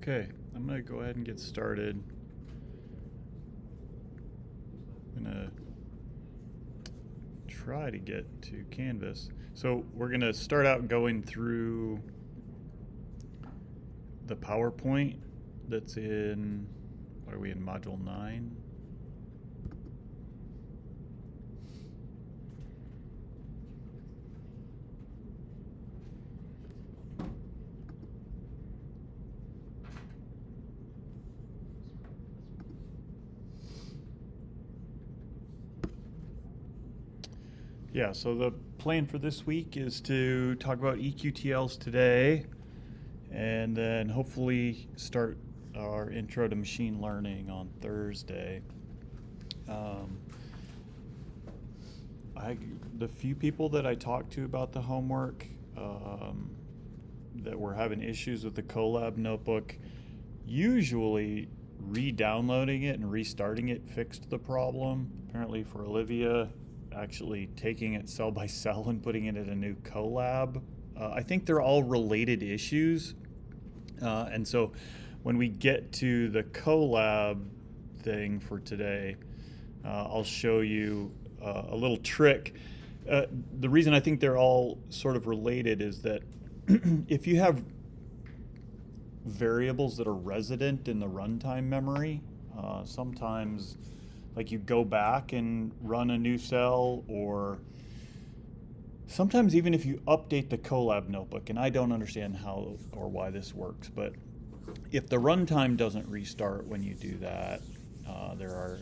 Okay, I'm going to go ahead and get started. I'm going to try to get to Canvas. So we're going to start out going through the PowerPoint that's in, what are we in, Module 9? Yeah, so the plan for this week is to talk about eQTLs today and then hopefully start our intro to machine learning on Thursday. The few people that I talked to about the homework that were having issues with the Colab notebook, usually re-downloading it and restarting it fixed the problem. Apparently for Olivia, actually taking it cell by cell and putting it in a new Colab. I think they're all related issues. And so when we get to the Colab thing for today, I'll show you a little trick. The reason I think they're all sort of related is that if you have variables that are resident in the runtime memory, sometimes like you go back and run a new cell, or sometimes even if you update the Colab notebook, and I don't understand how or why this works, but if the runtime doesn't restart when you do that, there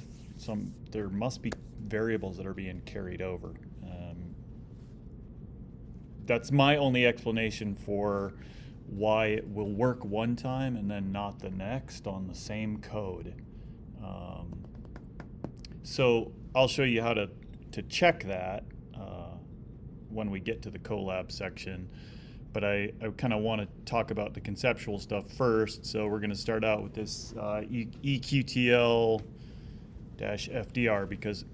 must be variables that are being carried over. That's my only explanation for why it will work one time and then not the next on the same code. So I'll show you how to check that when we get to the Colab section. But I kind of want to talk about the conceptual stuff first. So we're going to start out with this eQTL-FDR because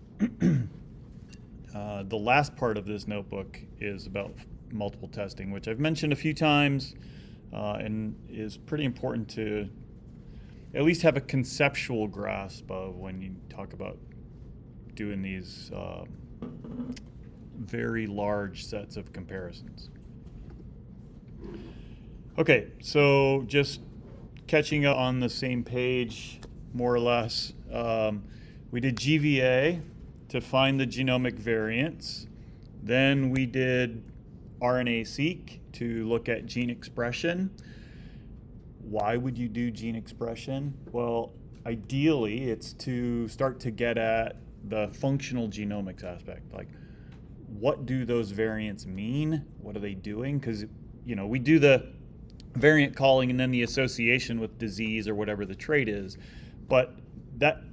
the last part of this notebook is about multiple testing, which I've mentioned a few times and is pretty important to at least have a conceptual grasp of when you talk about doing these very large sets of comparisons. Okay, so just catching up on the same page, more or less. We did GVA to find the genomic variants. Then we did RNA-seq to look at gene expression. Why would you do gene expression? Well, ideally, it's to start to get at the functional genomics aspect. Like, what do those variants mean? What are they doing? Because, we do the variant calling and then the association with disease or whatever the trait is, but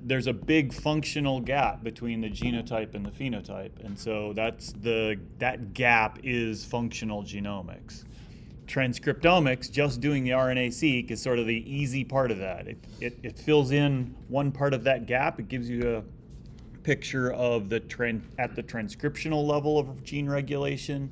there's a big functional gap between the genotype and the phenotype, and so that gap is functional genomics. Transcriptomics, just doing the RNA-seq, is sort of the easy part of that. It fills in one part of that gap. It gives you a picture of at the transcriptional level of gene regulation.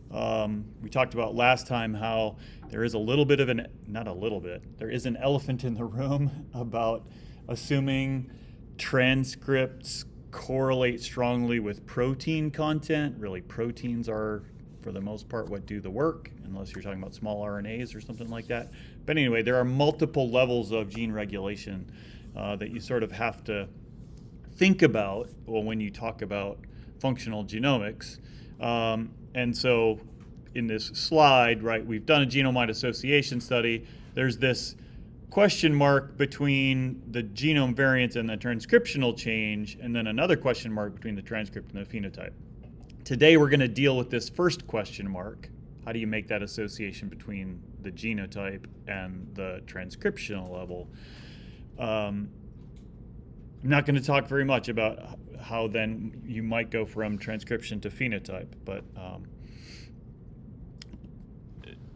We talked about last time how there is there is an elephant in the room about assuming transcripts correlate strongly with protein content. Really, proteins are, for the most part, what do the work, unless you're talking about small RNAs or something like that. But anyway, there are multiple levels of gene regulation that you sort of have to think about when you talk about functional genomics. And so in this slide, right, we've done a genome-wide association study. There's this question mark between the genome variants and the transcriptional change, and then another question mark between the transcript and the phenotype. Today we're going to deal with this first question mark. How do you make that association between the genotype and the transcriptional level? I'm not going to talk very much about how then you might go from transcription to phenotype, but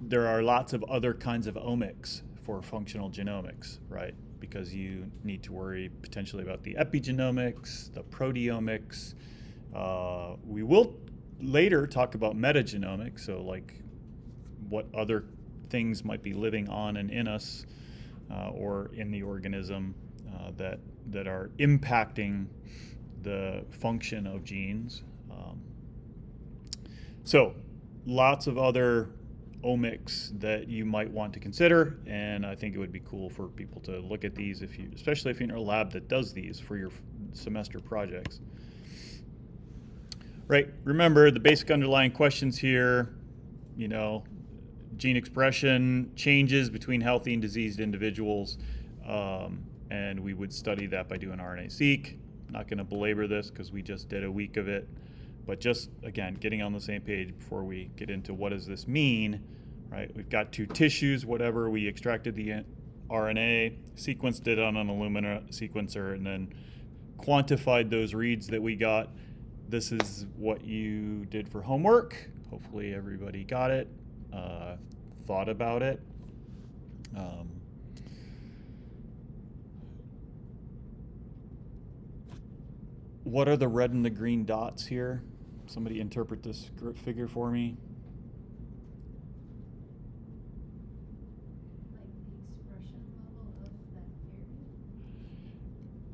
there are lots of other kinds of omics for functional genomics, right? Because you need to worry potentially about the epigenomics, the proteomics. We will later talk about metagenomics, so like what other things might be living on and in us or in the organism that are impacting the function of genes. So lots of other omics that you might want to consider, and I think it would be cool for people to look at these, especially if you're in a lab that does these for your semester projects. Right, remember the basic underlying questions here, gene expression changes between healthy and diseased individuals, and we would study that by doing RNA-seq. I'm not going to belabor this because we just did a week of it, but just, again, getting on the same page before we get into what does this mean, right? We've got two tissues, whatever, we extracted the RNA, sequenced it on an Illumina sequencer, and then quantified those reads that we got. This is what you did for homework. Hopefully everybody got it, thought about it. What are the red and the green dots here? Somebody interpret this figure for me. Like the expression level of that variant?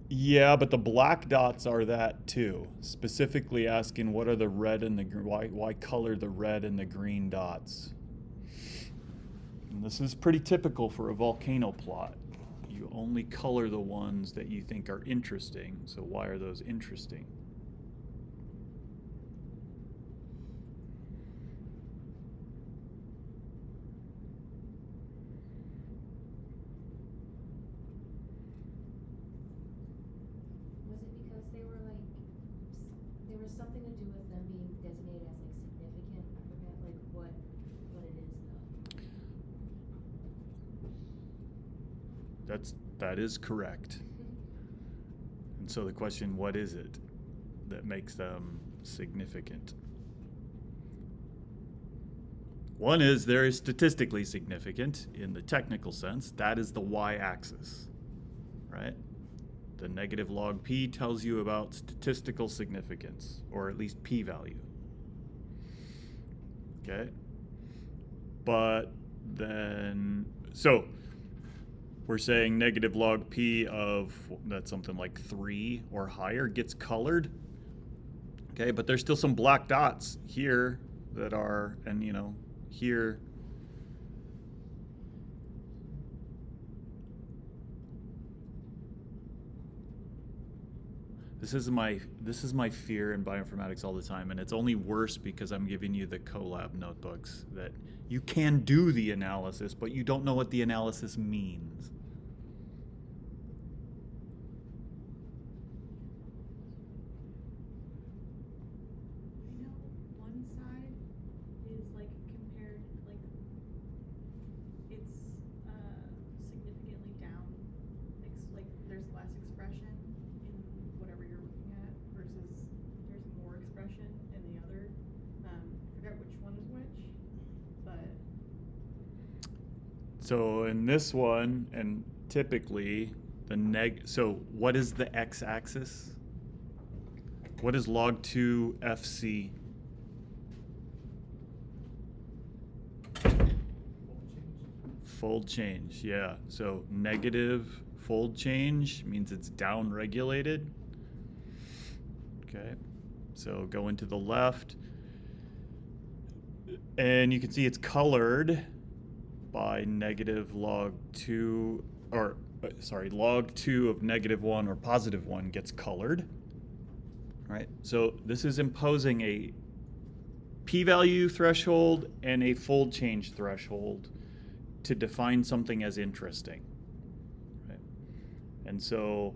Yeah, but the black dots are that too. Specifically asking what are the red and the green, why color the red and the green dots? And this is pretty typical for a volcano plot. You only color the ones that you think are interesting. So why are those interesting? Was it because there was something to do with them being designated as like significant? I forget like what it is though. That is correct. And so the question, what is it that makes them significant? One is they're statistically significant in the technical sense. That is the y-axis, right? The negative log p tells you about statistical significance, or at least p-value. Okay? But then, so we're saying negative log p of, that's something like 3 or higher, gets colored. Okay, but there's still some black dots here that are, and here. This is my fear in bioinformatics all the time, and it's only worse because I'm giving you the collab notebooks that you can do the analysis, but you don't know what the analysis means. I know one side is like compared, like it's significantly down, like there's less expression in whatever you're looking at versus there's more expression in the other. I forget which one is which, but. So in this one, and typically so what is the x-axis? What is log 2 FC? Fold change, yeah. So negative fold change means it's down-regulated. Okay, so go into the left. And you can see it's colored by negative log 2, or sorry, log 2 of negative 1 or positive 1 gets colored. Right? So this is imposing a p-value threshold and a fold change threshold to define something as interesting. Right? And so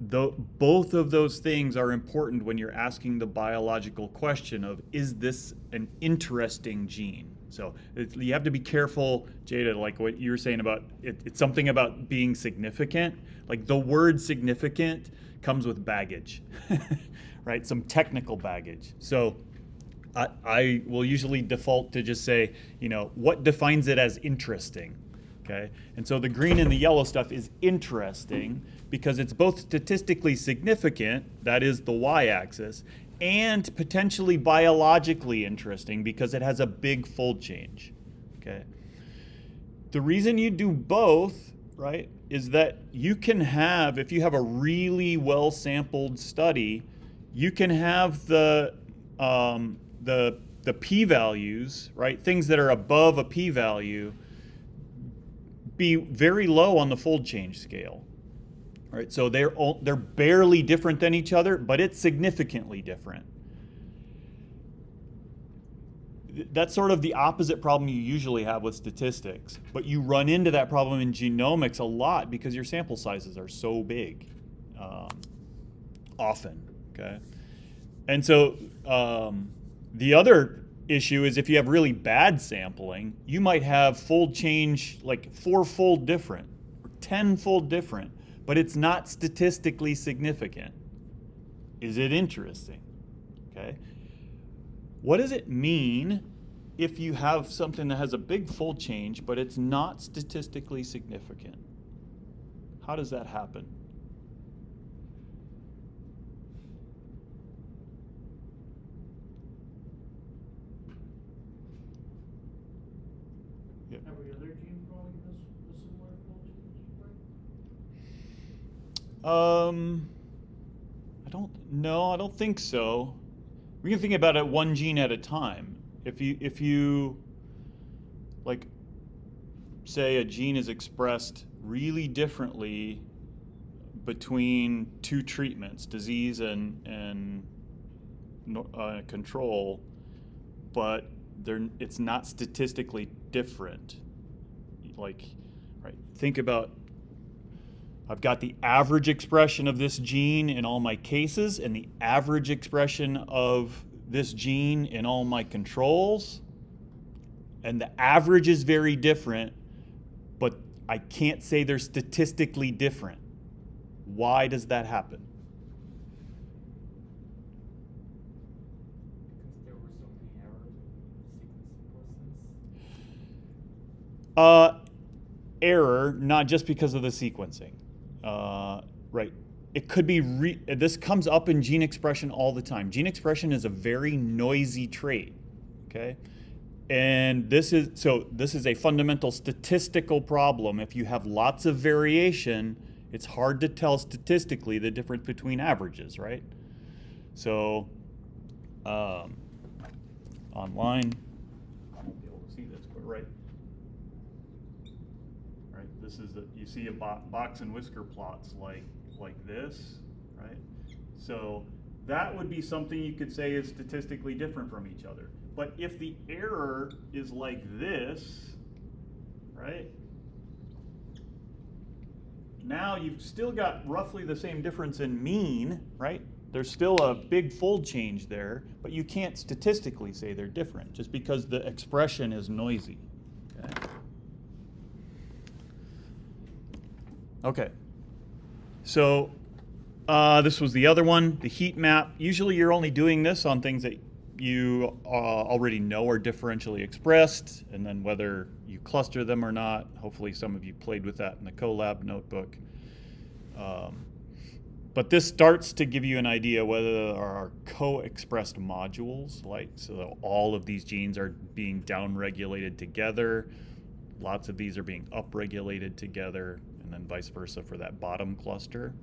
both of those things are important when you're asking the biological question of, is this an interesting gene? So you have to be careful, Jada, like what you were saying about it's something about being significant. Like the word significant comes with baggage, right? Some technical baggage. So I will usually default to just say, what defines it as interesting? Okay, and so the green and the yellow stuff is interesting because it's both statistically significant, that is the y-axis, and potentially biologically interesting because it has a big fold change. Okay, The reason you do both, right, is that you can have, if you have a really well sampled study, you can have the p-values, right, things that are above a p-value, be very low on the fold change scale. Right, so they're barely different than each other, but it's significantly different. That's sort of the opposite problem you usually have with statistics, but you run into that problem in genomics a lot because your sample sizes are so big, often. Okay, and so the other issue is if you have really bad sampling, you might have fold change like 4-fold different, or 10-fold different, but it's not statistically significant. Is it interesting? Okay. What does it mean if you have something that has a big fold change, but it's not statistically significant? How does that happen? Yeah. Every other gene probably has a similar fold change, right? I don't think so. We can think about it one gene at a time. If you like, say a gene is expressed really differently between two treatments, disease and control, but it's not statistically different. Like, right? Think about, I've got the average expression of this gene in all my cases and the average expression of this gene in all my controls. And the average is very different, but I can't say they're statistically different. Why does that happen? Because there were so many errors in the sequencing process. Error, not just because of the sequencing. Right. It could be, this comes up in gene expression all the time. Gene expression is a very noisy trait, okay? And this is a fundamental statistical problem. If you have lots of variation, it's hard to tell statistically the difference between averages, right? So, online, I won't be able to see this, but right. This is you see a box and whisker plots like this, right? So that would be something you could say is statistically different from each other. But if the error is like this, right? Now you've still got roughly the same difference in mean, right? There's still a big fold change there, but you can't statistically say they're different just because the expression is noisy. Okay, so this was the other one, the heat map. Usually you're only doing this on things that you already know are differentially expressed, and then whether you cluster them or not. Hopefully some of you played with that in the CoLab notebook. But this starts to give you an idea whether there are co-expressed modules, like so all of these genes are being downregulated together. Lots of these are being upregulated together, and then vice versa for that bottom cluster.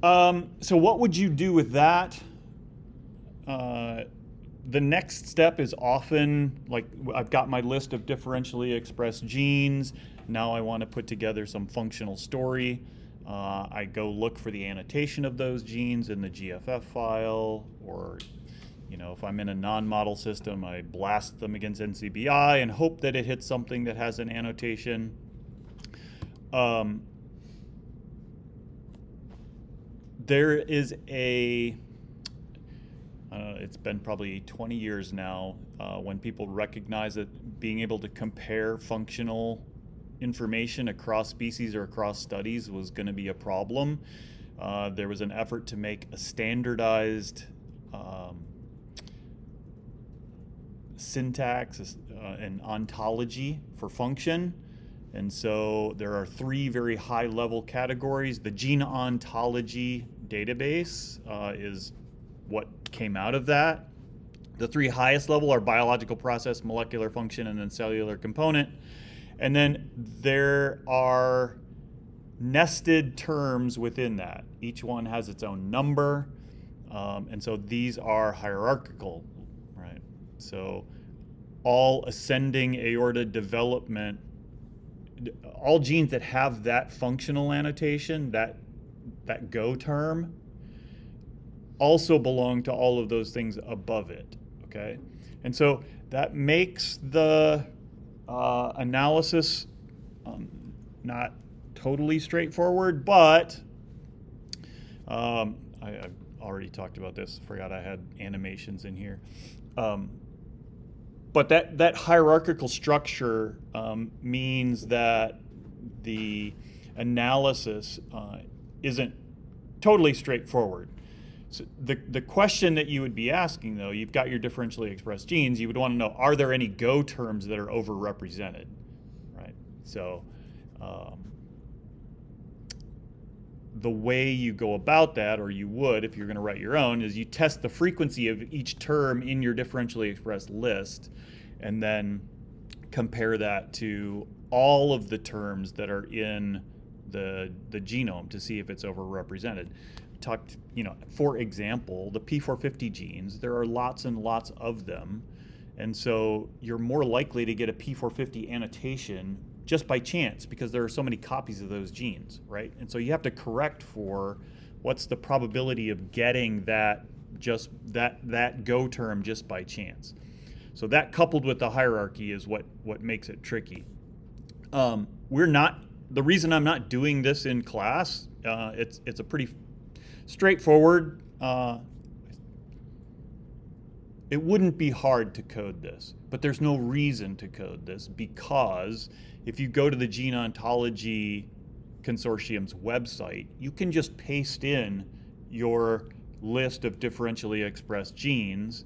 So what would you do with that? The next step is often, like, I've got my list of differentially expressed genes. Now I want to put together some functional story. I go look for the annotation of those genes in the GFF file, or if I'm in a non-model system, I blast them against NCBI and hope that it hits something that has an annotation. There is it's been probably 20 years now when people recognize that being able to compare functional information across species or across studies was going to be a problem. There was an effort to make a standardized syntax and ontology for function. And so there are 3 very high-level categories. The gene ontology database is what came out of that. The three highest level are biological process, molecular function, and then cellular component. And then there are nested terms within that. Each one has its own number. And so these are hierarchical, right? So all ascending aorta development, all genes that have that functional annotation, that go term, also belong to all of those things above it, okay? And so that makes the analysis not totally straightforward, but I've already talked about this, forgot I had animations in here. But that hierarchical structure means that the analysis isn't totally straightforward. So the question that you would be asking, though, you've got your differentially expressed genes, you would want to know, are there any go terms that are overrepresented, right? So the way you go about that, or you would if you're going to write your own, is you test the frequency of each term in your differentially expressed list, and then compare that to all of the terms that are in the genome to see if it's overrepresented. Talked, for example, the P450 genes, there are lots and lots of them, and so you're more likely to get a P450 annotation just by chance because there are so many copies of those genes, right? And so you have to correct for what's the probability of getting that go term just by chance. So that coupled with the hierarchy is what makes it tricky. The reason I'm not doing this in class, it's a pretty straightforward. It wouldn't be hard to code this, but there's no reason to code this because if you go to the Gene Ontology Consortium's website, you can just paste in your list of differentially expressed genes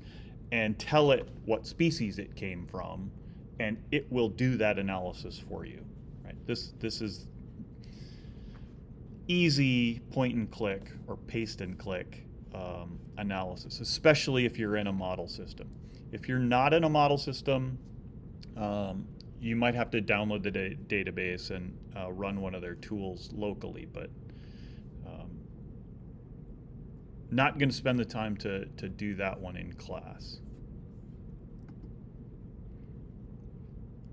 and tell it what species it came from, and it will do that analysis for you. Right? This is easy point and click or paste and click analysis, especially if you're in a model system. If you're not in a model system, you might have to download the database and run one of their tools locally, but not going to spend the time to do that one in class.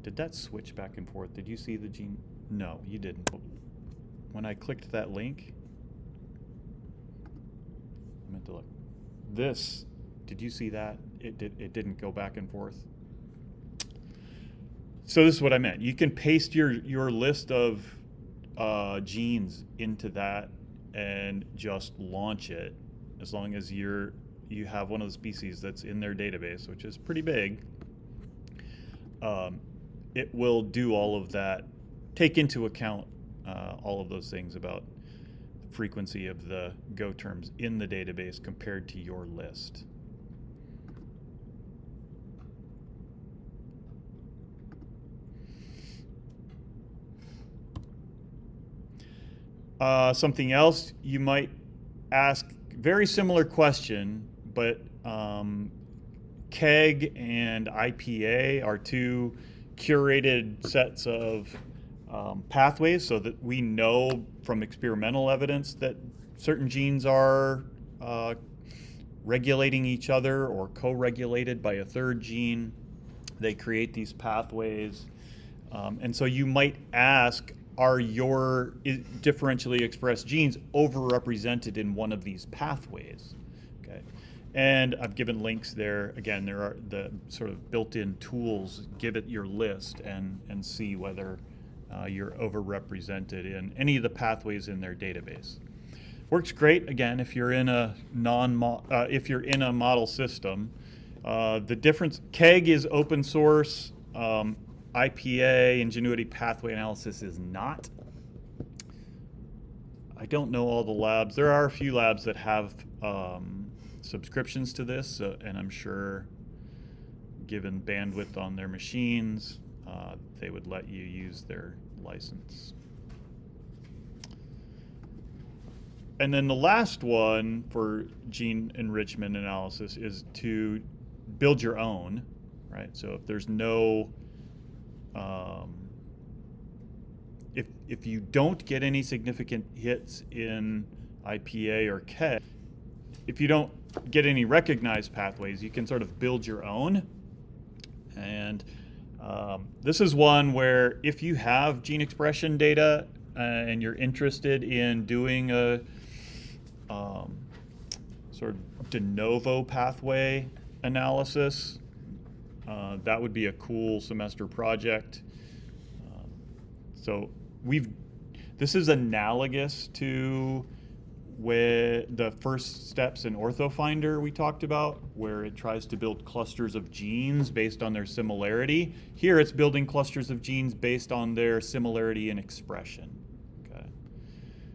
Did that switch back and forth? Did you see the gene? No, you didn't. When I clicked that link, I meant to look. This, did you see that? It didn't go back and forth. So this is what I meant. You can paste your list of genes into that and just launch it, as long as you have one of the species that's in their database, which is pretty big. It will do all of that, take into account all of those things about the frequency of the go terms in the database compared to your list. Something else you might ask, very similar question, but KEGG and IPA are two curated sets of pathways, so that we know from experimental evidence that certain genes are regulating each other or co-regulated by a third gene. They create these pathways. And so you might ask, are your differentially expressed genes overrepresented in one of these pathways? Okay. And I've given links there. Again, there are the sort of built-in tools. Give it your list and see whether you're overrepresented in any of the pathways in their database. Works great, again, if you're in a model system. The difference, KEGG is open source. IPA, Ingenuity Pathway Analysis, is not. I don't know all the labs. There are a few labs that have subscriptions to this, and I'm sure, given bandwidth on their machines, they would let you use their license. And then the last one for gene enrichment analysis is to build your own, right? So if there's no, if you don't get any significant hits in IPA or K, if you don't get any recognized pathways, you can sort of build your own. And this is one where if you have gene expression data and you're interested in doing a sort of de novo pathway analysis, that would be a cool semester project. So this is analogous to where the first steps in OrthoFinder we talked about, where it tries to build clusters of genes based on their similarity. Here it's building clusters of genes based on their similarity in expression. Okay.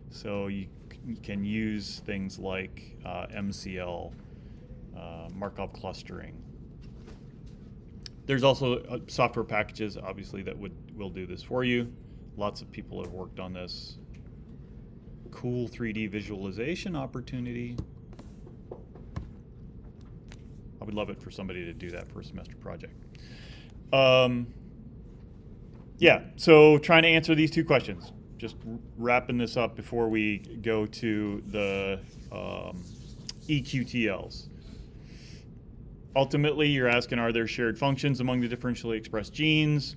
So you can use things like MCL, Markov clustering. There's also software packages, obviously, that will do this for you. Lots of people have worked on this. Cool 3D visualization opportunity. I would love it for somebody to do that for a semester project. Yeah, so trying to answer these two questions. Just wrapping this up before we go to the eQTLs. Ultimately, you're asking, are there shared functions among the differentially expressed genes?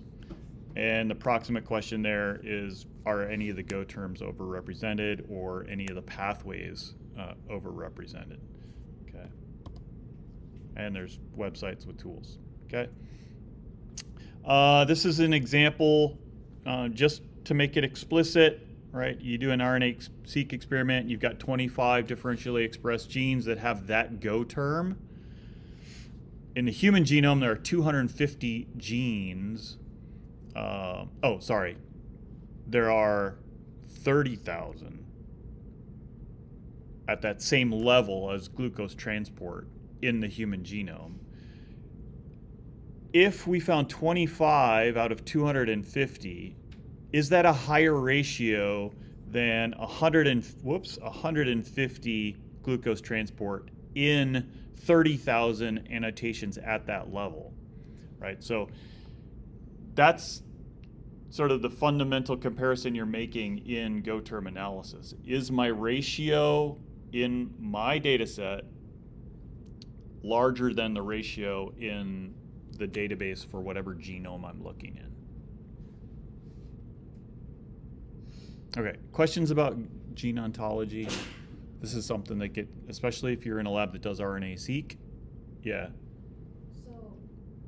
And the proximate question there is, are any of the Go terms overrepresented or any of the pathways overrepresented? Okay. And there's websites with tools. Okay. This is an example just to make it explicit, right? You do an RNA-seq experiment, you've got 25 differentially expressed genes that have that Go term. In the human genome, there are 250 genes. There are 30,000 at that same level as glucose transport in the human genome. If we found 25 out of 250, is that a higher ratio than 150 glucose transport in 30,000 annotations at that level, right? So that's sort of the fundamental comparison you're making in Go term analysis. Is my ratio in my data set larger than the ratio in the database for whatever genome I'm looking in? Okay, questions about gene ontology? This is something that especially if you're in a lab that does RNA-seq. Yeah. So,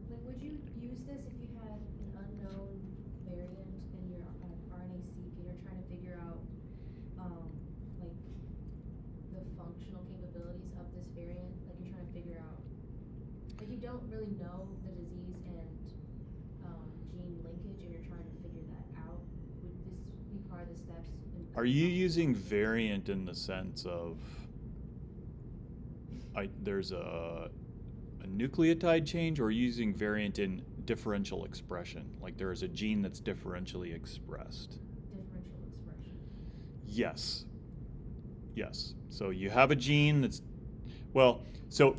like, would you use this if you had an unknown variant in your RNA-seq and you're trying to figure out, like, the functional capabilities of this variant? Like, you're trying to figure out, like, you don't really know the disease and gene linkage, and you're trying to figure that out. Would this be part of the steps? Are you using variant in the sense of there's a nucleotide change, or are you using variant in differential expression? Like there is a gene that's differentially expressed? Differential expression. Yes. Yes. So you have a gene that's, well, so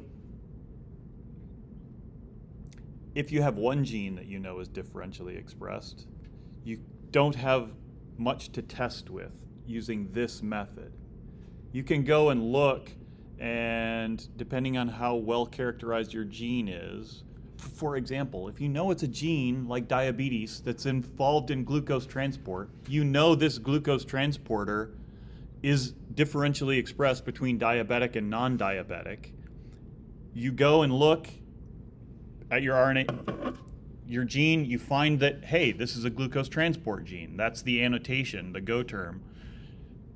if you have one gene that you know is differentially expressed, you don't have much to test with using this method. You can go and look, and depending on how well characterized your gene is, for example, if you know it's a gene like diabetes that's involved in glucose transport, you know this glucose transporter is differentially expressed between diabetic and non-diabetic. You go and look at your RNA, your gene, you find that, hey, this is a glucose transport gene. That's the annotation, the Go term,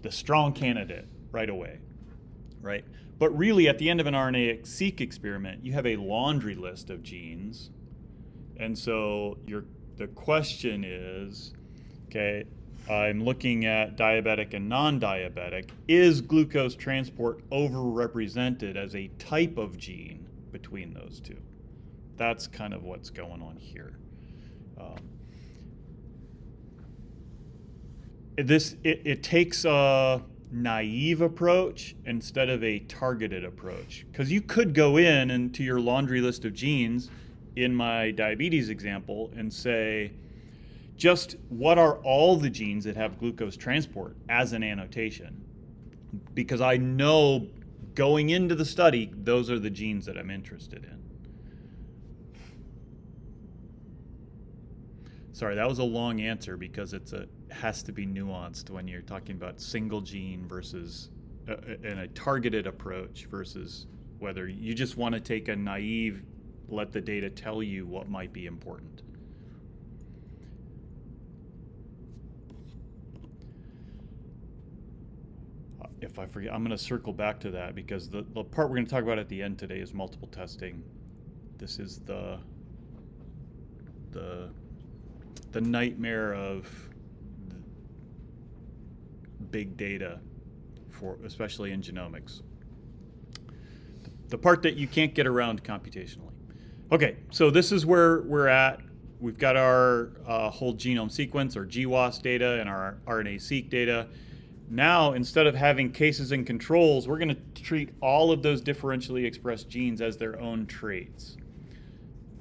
the strong candidate right away, right? But really, at the end of an RNA-seq experiment, you have a laundry list of genes. And so the question is, okay, I'm looking at diabetic and non-diabetic. Is glucose transport overrepresented as a type of gene between those two? That's kind of what's going on here. It takes naive approach instead of a targeted approach. Because you could go in into your laundry list of genes in my diabetes example and say, just what are all the genes that have glucose transport as an annotation? Because I know going into the study, those are the genes that I'm interested in. Sorry, that was a long answer because it has to be nuanced when you're talking about single gene versus in a targeted approach versus whether you just want to take a naive, let the data tell you what might be important. If I forget, I'm going to circle back to that because the part we're going to talk about at the end today is multiple testing. This is the nightmare of big data, for especially in genomics. The part that you can't get around computationally. Okay, so this is where we're at. We've got our whole genome sequence, or GWAS data, and our RNA-seq data. Now, instead of having cases and controls, we're going to treat all of those differentially expressed genes as their own traits.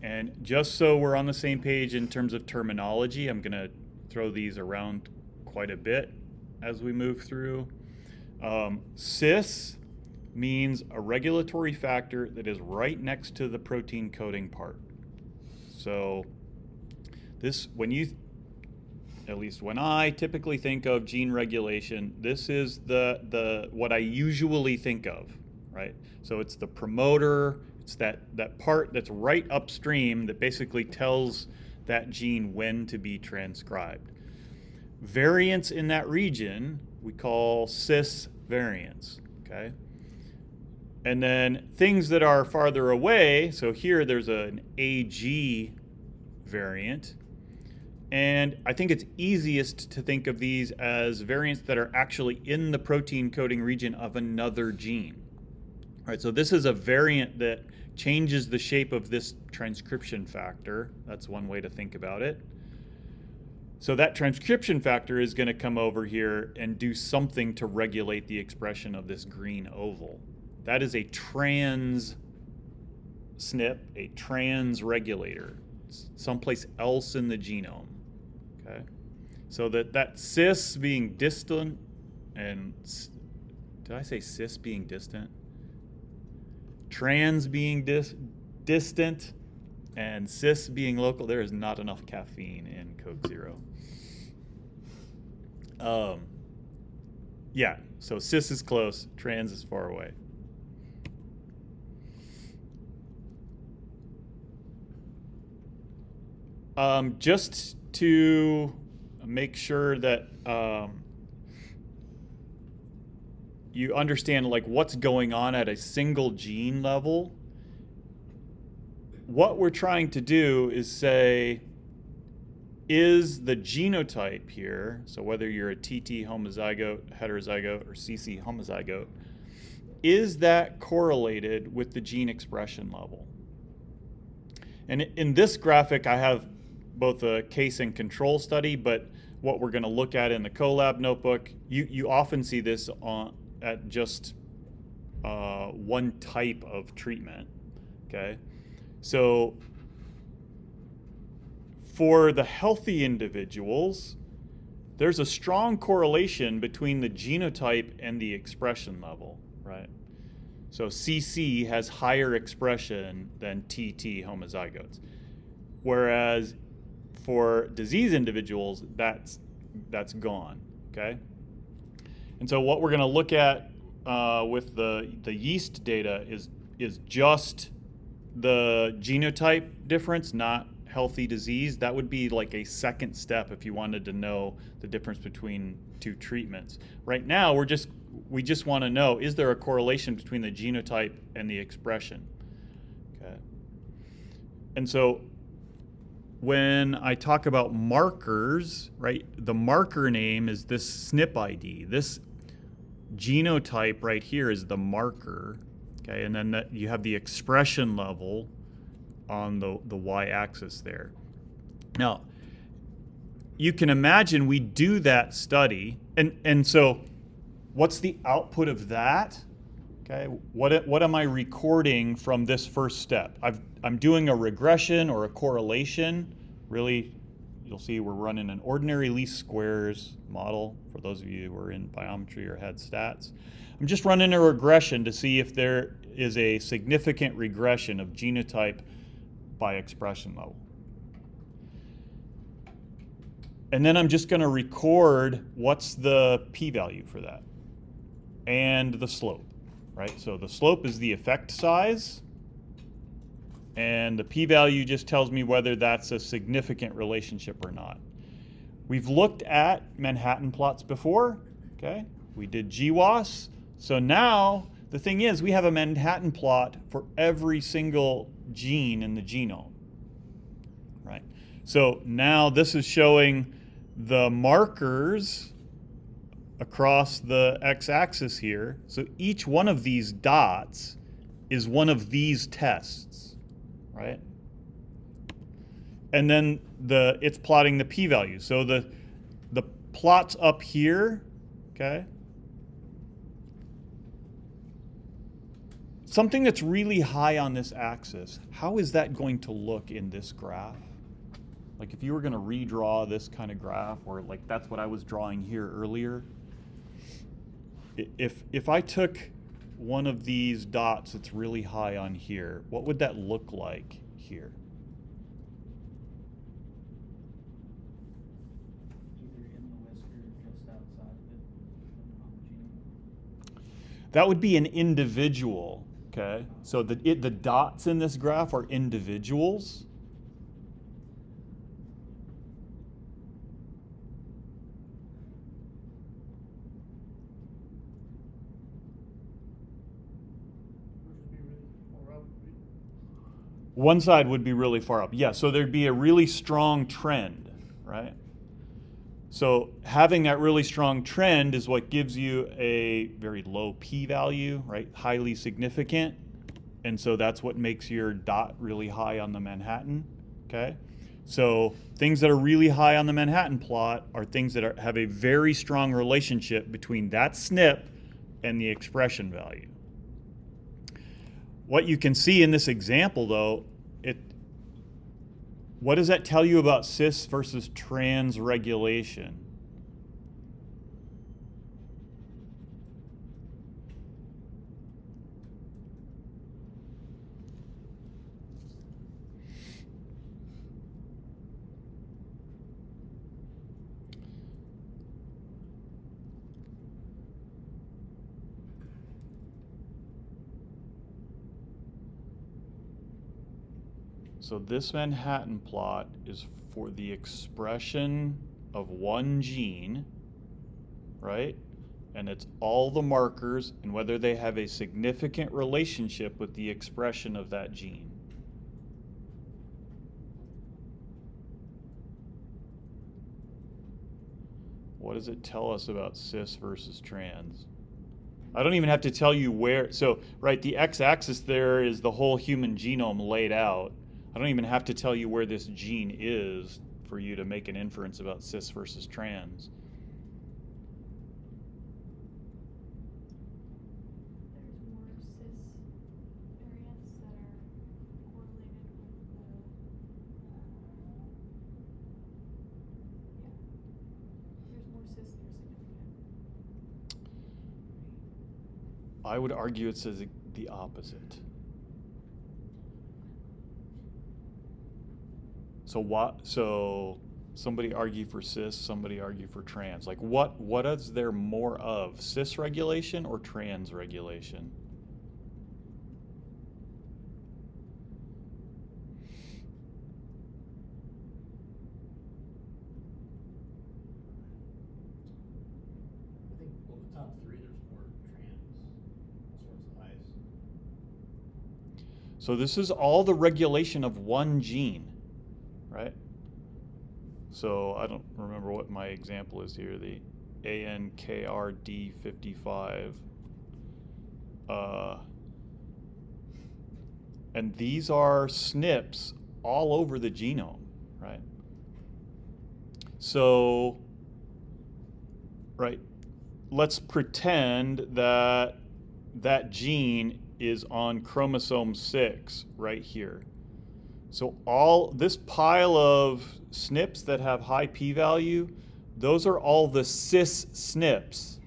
And just so we're on the same page in terms of terminology, I'm going to throw these around quite a bit as we move through. Cis means a regulatory factor that is right next to the protein coding part. So this, at least when I typically think of gene regulation, this is the what I usually think of, right? So it's the promoter, it's that part that's right upstream that basically tells that gene when to be transcribed. Variants in that region we call cis variants, okay? And then things that are farther away, so here there's an AG variant, and I think it's easiest to think of these as variants that are actually in the protein coding region of another gene. All right, so this is a variant that changes the shape of this transcription factor. That's one way to think about it. So that transcription factor is going to come over here and do something to regulate the expression of this green oval. That is a trans SNP, a trans regulator. It's someplace else in the genome. Okay, so that cis being distant, and did I say cis being distant? Trans being distant, and cis being local. There is not enough caffeine in Coke Zero. Yeah, so cis is close, trans is far away. Just to make sure that you understand like what's going on at a single gene level, what we're trying to do is say, is the genotype here, so whether you're a TT homozygote, heterozygote, or CC homozygote, is that correlated with the gene expression level? And in this graphic, I have both a case and control study, but what we're going to look at in the CoLab notebook, you often see this at just one type of treatment, okay? So for the healthy individuals, there's a strong correlation between the genotype and the expression level, right? So CC has higher expression than TT homozygotes. Whereas for disease individuals, that's gone, okay? And so what we're gonna look at with the yeast data is just the genotype difference, not healthy disease. That would be like a second step if you wanted to know the difference between two treatments. Right now, we just want to know, is there a correlation between the genotype and the expression? Okay. And so when I talk about markers, right, the marker name is this SNP ID. This genotype right here is the marker, okay, and then you have the expression level on the y-axis there. Now, you can imagine we do that study, and so what's the output of that? Okay, what am I recording from this first step? I'm doing a regression or a correlation. Really, you'll see we're running an ordinary least squares model, for those of you who are in biometry or had stats. I'm just running a regression to see if there is a significant regression of genotype by expression level. And then I'm just going to record what's the p-value for that and the slope, right? So the slope is the effect size, and the p-value just tells me whether that's a significant relationship or not. We've looked at Manhattan plots before, okay? We did GWAS. So now the thing is, we have a Manhattan plot for every single gene in the genome, right? So now this is showing the markers across the x-axis here. So each one of these dots is one of these tests, right? And then it's plotting the p-value. So the plots up here, okay? Something that's really high on this axis, how is that going to look in this graph? Like if you were going to redraw this kind of graph, or like that's what I was drawing here earlier. If I took one of these dots that's really high on here, what would that look like here? Either in the whisker or just outside of it, depending on the gene. That would be an individual, okay? So the dots in this graph are individuals. One side would be really far up. Yeah, so there'd be a really strong trend, right? So having that really strong trend is what gives you a very low p-value, right? Highly significant. And so that's what makes your dot really high on the Manhattan, okay? So things that are really high on the Manhattan plot are things that have a very strong relationship between that SNP and the expression value. What you can see in this example, though, what does that tell you about cis versus trans regulation? So this Manhattan plot is for the expression of one gene, right? And it's all the markers and whether they have a significant relationship with the expression of that gene. What does it tell us about cis versus trans? I don't even have to tell you where. So, right, the x-axis there is the whole human genome laid out. I don't even have to tell you where this gene is for you to make an inference about cis versus trans. There's more cis variants that are correlated with there's more cis that are significant. I would argue it says the opposite. So somebody argue for cis, somebody argue for trans. Like what is there more of, cis regulation or trans regulation? I think, well, the top three, there's more trans as far as the highest. So this is all the regulation of one gene, right? So I don't remember what my example is here, the ANKRD55. And these are SNPs all over the genome, right? So, right, let's pretend that that gene is on chromosome 6 right here. So all this pile of SNPs that have high p-value, those are all the cis SNPs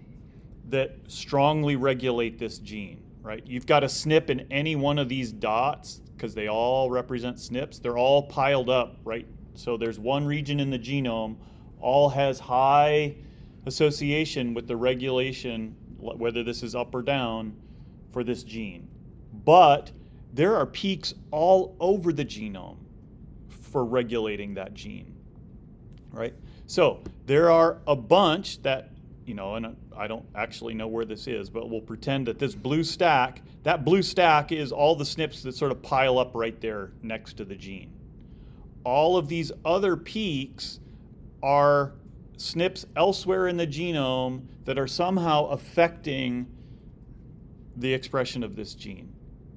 that strongly regulate this gene, right? You've got a SNP in any one of these dots because they all represent SNPs. They're all piled up, right? So there's one region in the genome, all has high association with the regulation, whether this is up or down, for this gene. But there are peaks all over the genome for regulating that gene, right? So there are a bunch that, and I don't actually know where this is, but we'll pretend that this blue stack, that blue stack is all the SNPs that sort of pile up right there next to the gene. All of these other peaks are SNPs elsewhere in the genome that are somehow affecting the expression of this gene.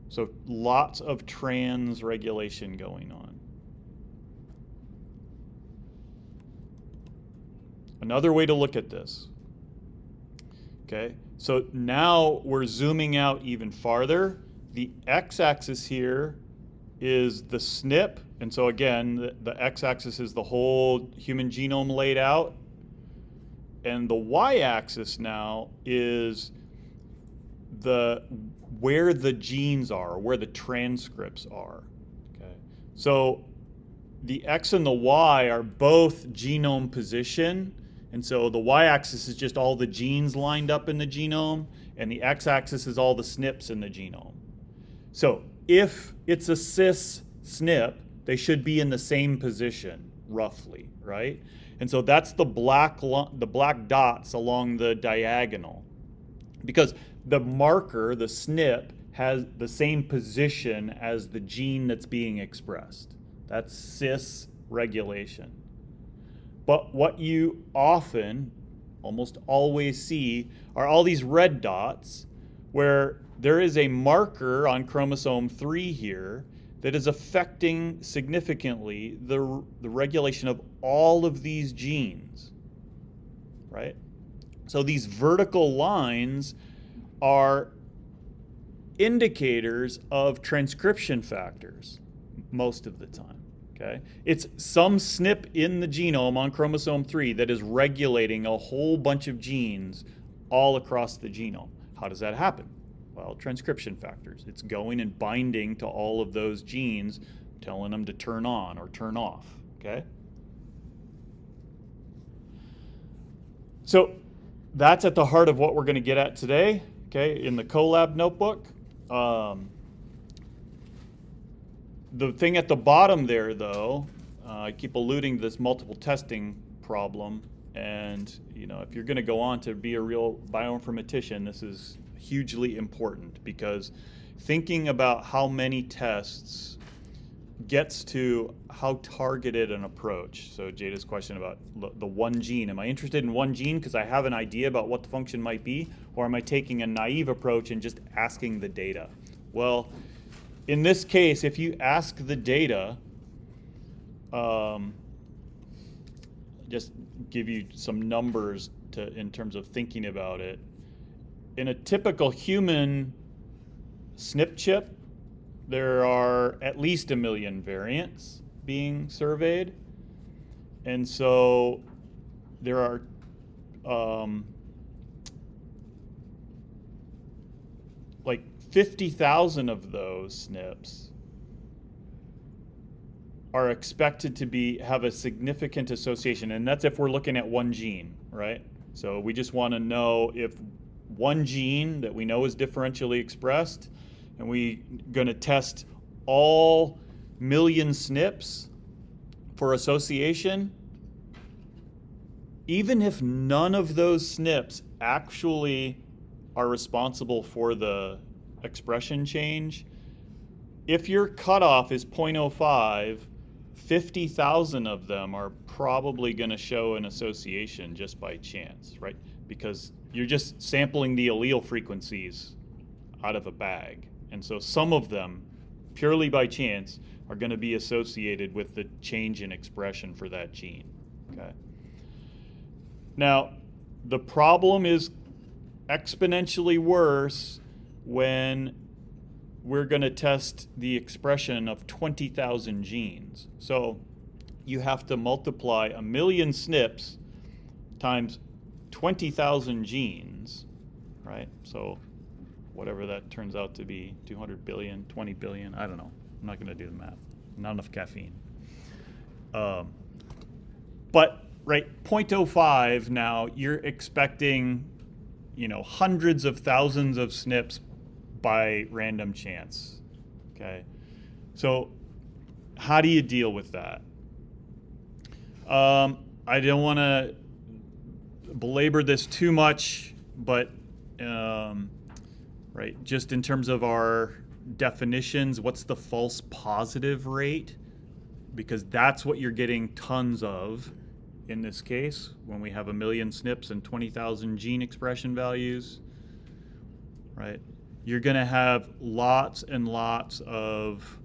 So lots of trans regulation going on. Another way to look at this. Okay, so now we're zooming out even farther. The x-axis here is the SNP, and so again, the x-axis is the whole human genome laid out, and the y-axis now is where the genes are, where the transcripts are. Okay, so the x and the y are both genome position. And so the y-axis is just all the genes lined up in the genome, and the x-axis is all the SNPs in the genome. So if it's a cis SNP, they should be in the same position, roughly, right? And so that's the black dots along the diagonal. Because the marker, the SNP, has the same position as the gene that's being expressed. That's cis regulation. But what you often, almost always see, are all these red dots where there is a marker on chromosome 3 here that is affecting significantly the regulation of all of these genes, right? So these vertical lines are indicators of transcription factors most of the time. Okay? It's some SNP in the genome on chromosome 3 that is regulating a whole bunch of genes all across the genome. How does that happen? Well, transcription factors. It's going and binding to all of those genes, telling them to turn on or turn off. Okay? So that's at the heart of what we're going to get at today. Okay, in the CoLab notebook. The thing at the bottom there, though, I keep alluding to this multiple testing problem, and if you're going to go on to be a real bioinformatician, this is hugely important, because thinking about how many tests gets to how targeted an approach. So Jada's question about the one gene. Am I interested in one gene because I have an idea about what the function might be, or am I taking a naive approach and just asking the data? Well, in this case, if you ask the data, just give you some numbers in terms of thinking about it. In a typical human SNP chip, there are at least 1 million variants being surveyed. And so there are like 50,000 of those SNPs are expected to have a significant association, and that's if we're looking at one gene, right? So we just want to know if one gene that we know is differentially expressed, and we're going to test all million SNPs for association. Even if none of those SNPs actually are responsible for the expression change, if your cutoff is 0.05, 50,000 of them are probably going to show an association just by chance, right? Because you're just sampling the allele frequencies out of a bag. And so some of them, purely by chance, are going to be associated with the change in expression for that gene. Okay. Now, the problem is exponentially worse when we're going to test the expression of 20,000 genes. So you have to multiply 1 million SNPs times 20,000 genes, right? So whatever that turns out to be, 200 billion, 20 billion, I don't know. I'm not going to do the math. Not enough caffeine. But right, 0.05 now, you're expecting, hundreds of thousands of SNPs by random chance. Okay, so how do you deal with that? I don't want to belabor this too much, but right, just in terms of our definitions, what's the false positive rate? Because that's what you're getting tons of in this case when we have 1 million SNPs and 20,000 gene expression values, right? You're going to have lots and lots of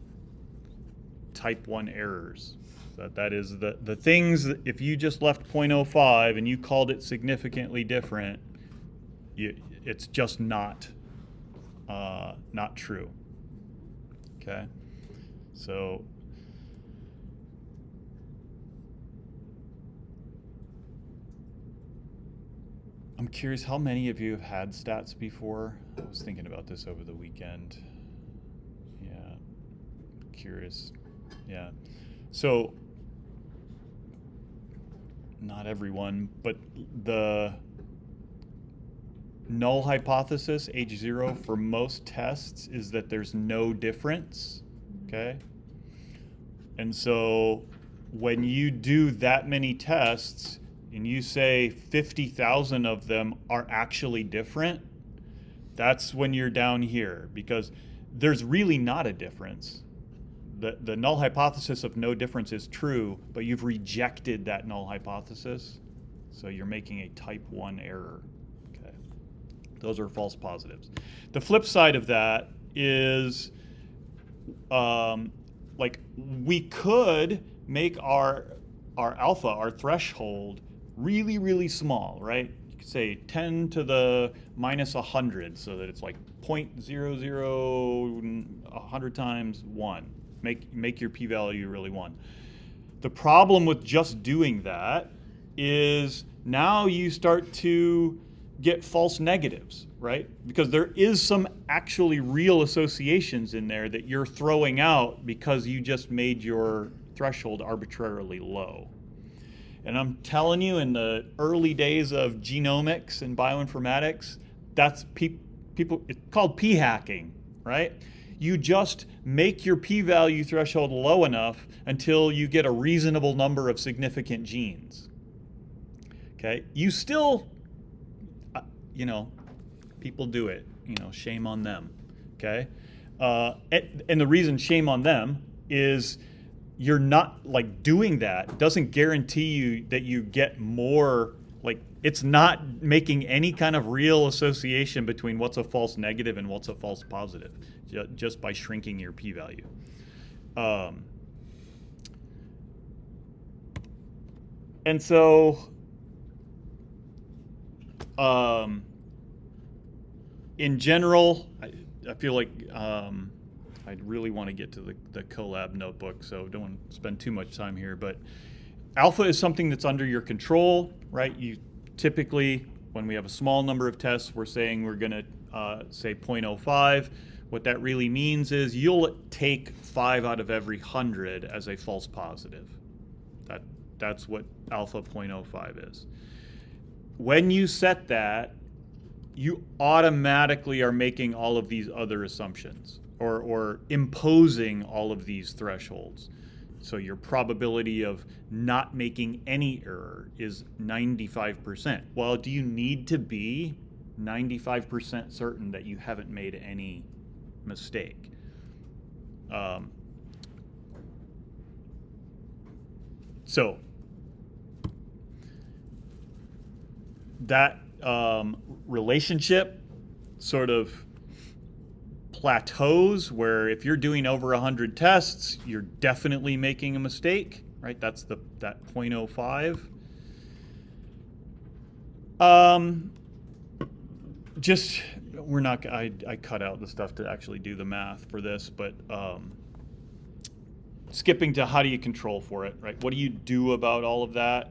type 1 errors. That is the things that if you just left 0.05 and you called it significantly different, it's just not true. Okay, so I'm curious, how many of you have had stats before? I was thinking about this over the weekend. Yeah, curious. Yeah, so not everyone, but the null hypothesis, H0, for most tests is that there's no difference, okay? And so when you do that many tests and you say 50,000 of them are actually different, that's when you're down here, because there's really not a difference. The null hypothesis of no difference is true, but you've rejected that null hypothesis, so you're making a type 1 error. Okay, those are false positives. The flip side of that is, like, we could make our alpha, our threshold, really, really small, right? You could say 10 to the minus 100, so that it's like 0.00 100 times 1. Make your p-value really 1. The problem with just doing that is now you start to get false negatives, right? Because there is some actually real associations in there that you're throwing out because you just made your threshold arbitrarily low. And I'm telling you, in the early days of genomics and bioinformatics, that's people, it's called p-hacking, right? You just make your p-value threshold low enough until you get a reasonable number of significant genes. Okay, you still, people do it, shame on them, okay? And the reason shame on them is you're not, like, doing that doesn't guarantee you that you get more, like, it's not making any kind of real association between what's a false negative and what's a false positive, just by shrinking your p-value. And so, in general, I feel like I'd really want to get to the collab notebook, so don't want to spend too much time here. But alpha is something that's under your control, right? You typically, when we have a small number of tests, we're saying we're going to say 0.05. What that really means is you'll take 5 out of every 100 as a false positive. That's what alpha 0.05 is. When you set that, you automatically are making all of these other assumptions, or imposing all of these thresholds. So your probability of not making any error is 95%. Well, do you need to be 95% certain that you haven't made any mistake? So that relationship sort of plateaus, where if you're doing over 100 tests, you're definitely making a mistake, right? That's that 0.05. just, we're not, I cut out the stuff to actually do the math for this, but skipping to how do you control for it, right? What do you do about all of that?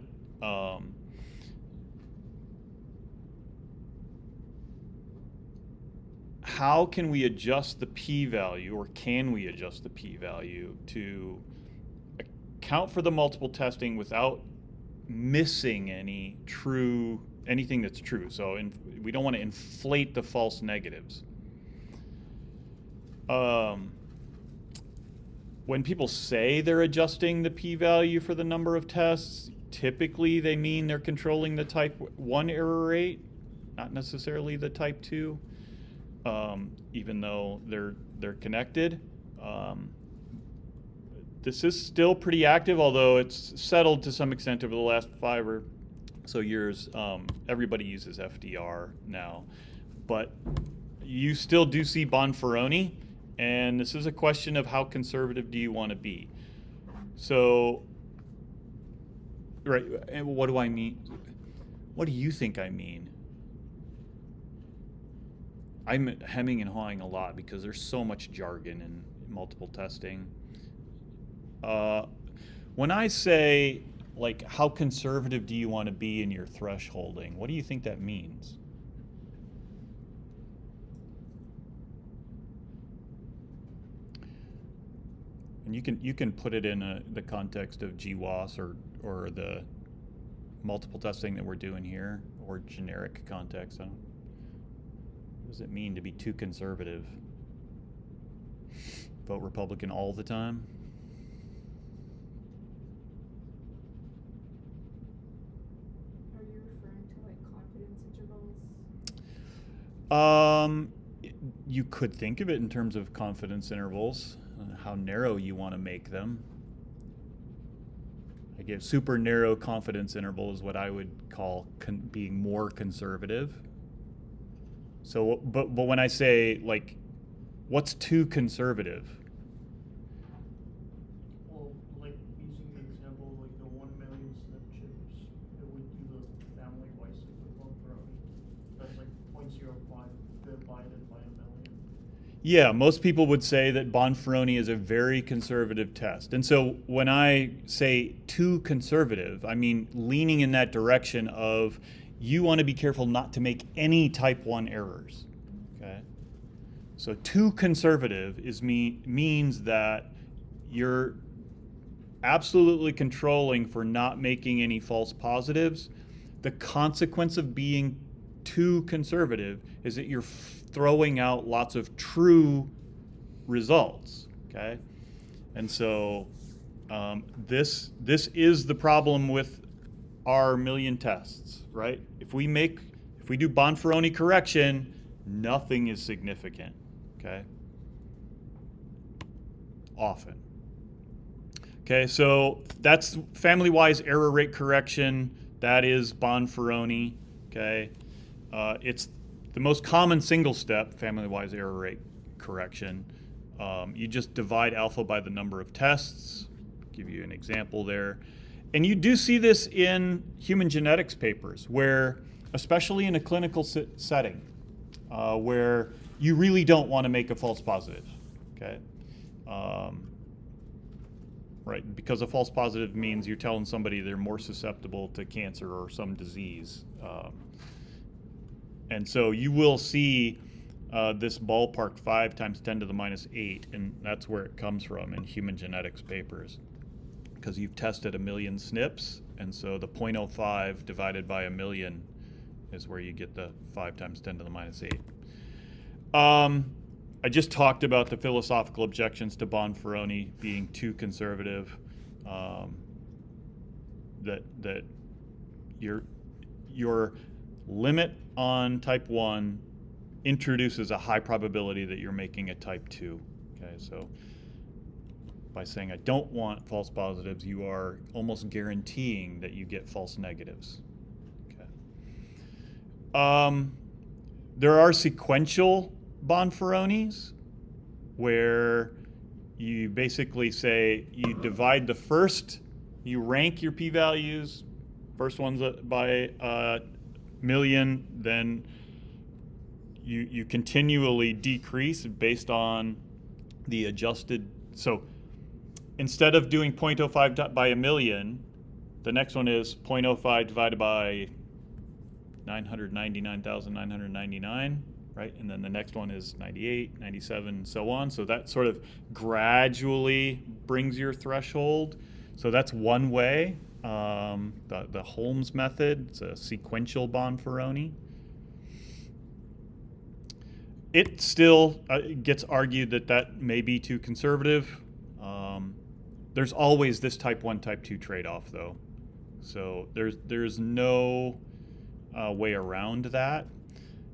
How can we adjust the p-value, or can we adjust the p-value to account for the multiple testing without missing anything that's true? So we don't want to inflate the false negatives. When people say they're adjusting the p-value for the number of tests, typically they mean they're controlling the type 1 error rate, not necessarily the type 2, even though they're connected. This is still pretty active, although it's settled to some extent over the last 5 or so years. Everybody uses FDR now, but you still do see Bonferroni, and this is a question of how conservative do you want to be. So, right, and what do I mean? What do you think I mean? I'm hemming and hawing a lot because there's so much jargon in multiple testing. When I say, like, how conservative do you want to be in your thresholding, what do you think that means? And you can put it in the context of GWAS or the multiple testing that we're doing here, or generic context. What does it mean to be too conservative? Vote Republican all the time? Are you referring to like confidence intervals? You could think of it in terms of confidence intervals, how narrow you want to make them. I give super narrow confidence interval is what I would call being more conservative. So, but when I say, like, what's too conservative? Well, like using the example, like the 1 million snip chips, it would do the family-wise equivalent for that's like 0.05 divided by a million. Yeah, most people would say that Bonferroni is a very conservative test. And so when I say too conservative, I mean leaning in that direction of you want to be careful not to make any type 1 errors. Okay? So too conservative means that you're absolutely controlling for not making any false positives. The consequence of being too conservative is that you're throwing out lots of true results, okay? And so this is the problem with our million tests, right? If we do Bonferroni correction, nothing is significant, okay? Often. Okay, so that's family-wise error rate correction. That is Bonferroni, okay? It's the most common single step, family-wise error rate correction. You just divide alpha by the number of tests. Give you an example there. And you do see this in human genetics papers, where, especially in a clinical setting, where you really don't want to make a false positive, okay? Right, because a false positive means you're telling somebody they're more susceptible to cancer or some disease. And so you will see this ballpark 5 times 10 to the minus 8, and that's where it comes from in human genetics papers, because you've tested 1 million SNPs, and so the 0.05 divided by 1 million is where you get the 5 times 10 to the minus 8. I just talked about the philosophical objections to Bonferroni being too conservative, that your limit on type 1 introduces a high probability that you're making a type 2. Okay, so by saying I don't want false positives, you are almost guaranteeing that you get false negatives. Okay. There are sequential Bonferronis where you basically say you divide the first, you rank your p-values, first one's by million, then you continually decrease based on the adjusted. So instead of doing 0.05 by a million, the next one is 0.05 divided by 999,999, right? And then the next one is 98, 97, and so on. So that sort of gradually brings your threshold. So that's one way. The Holmes method, it's a sequential Bonferroni. It still gets argued that that may be too conservative. There's always this type 1, type 2 trade-off, though. So there's no way around that.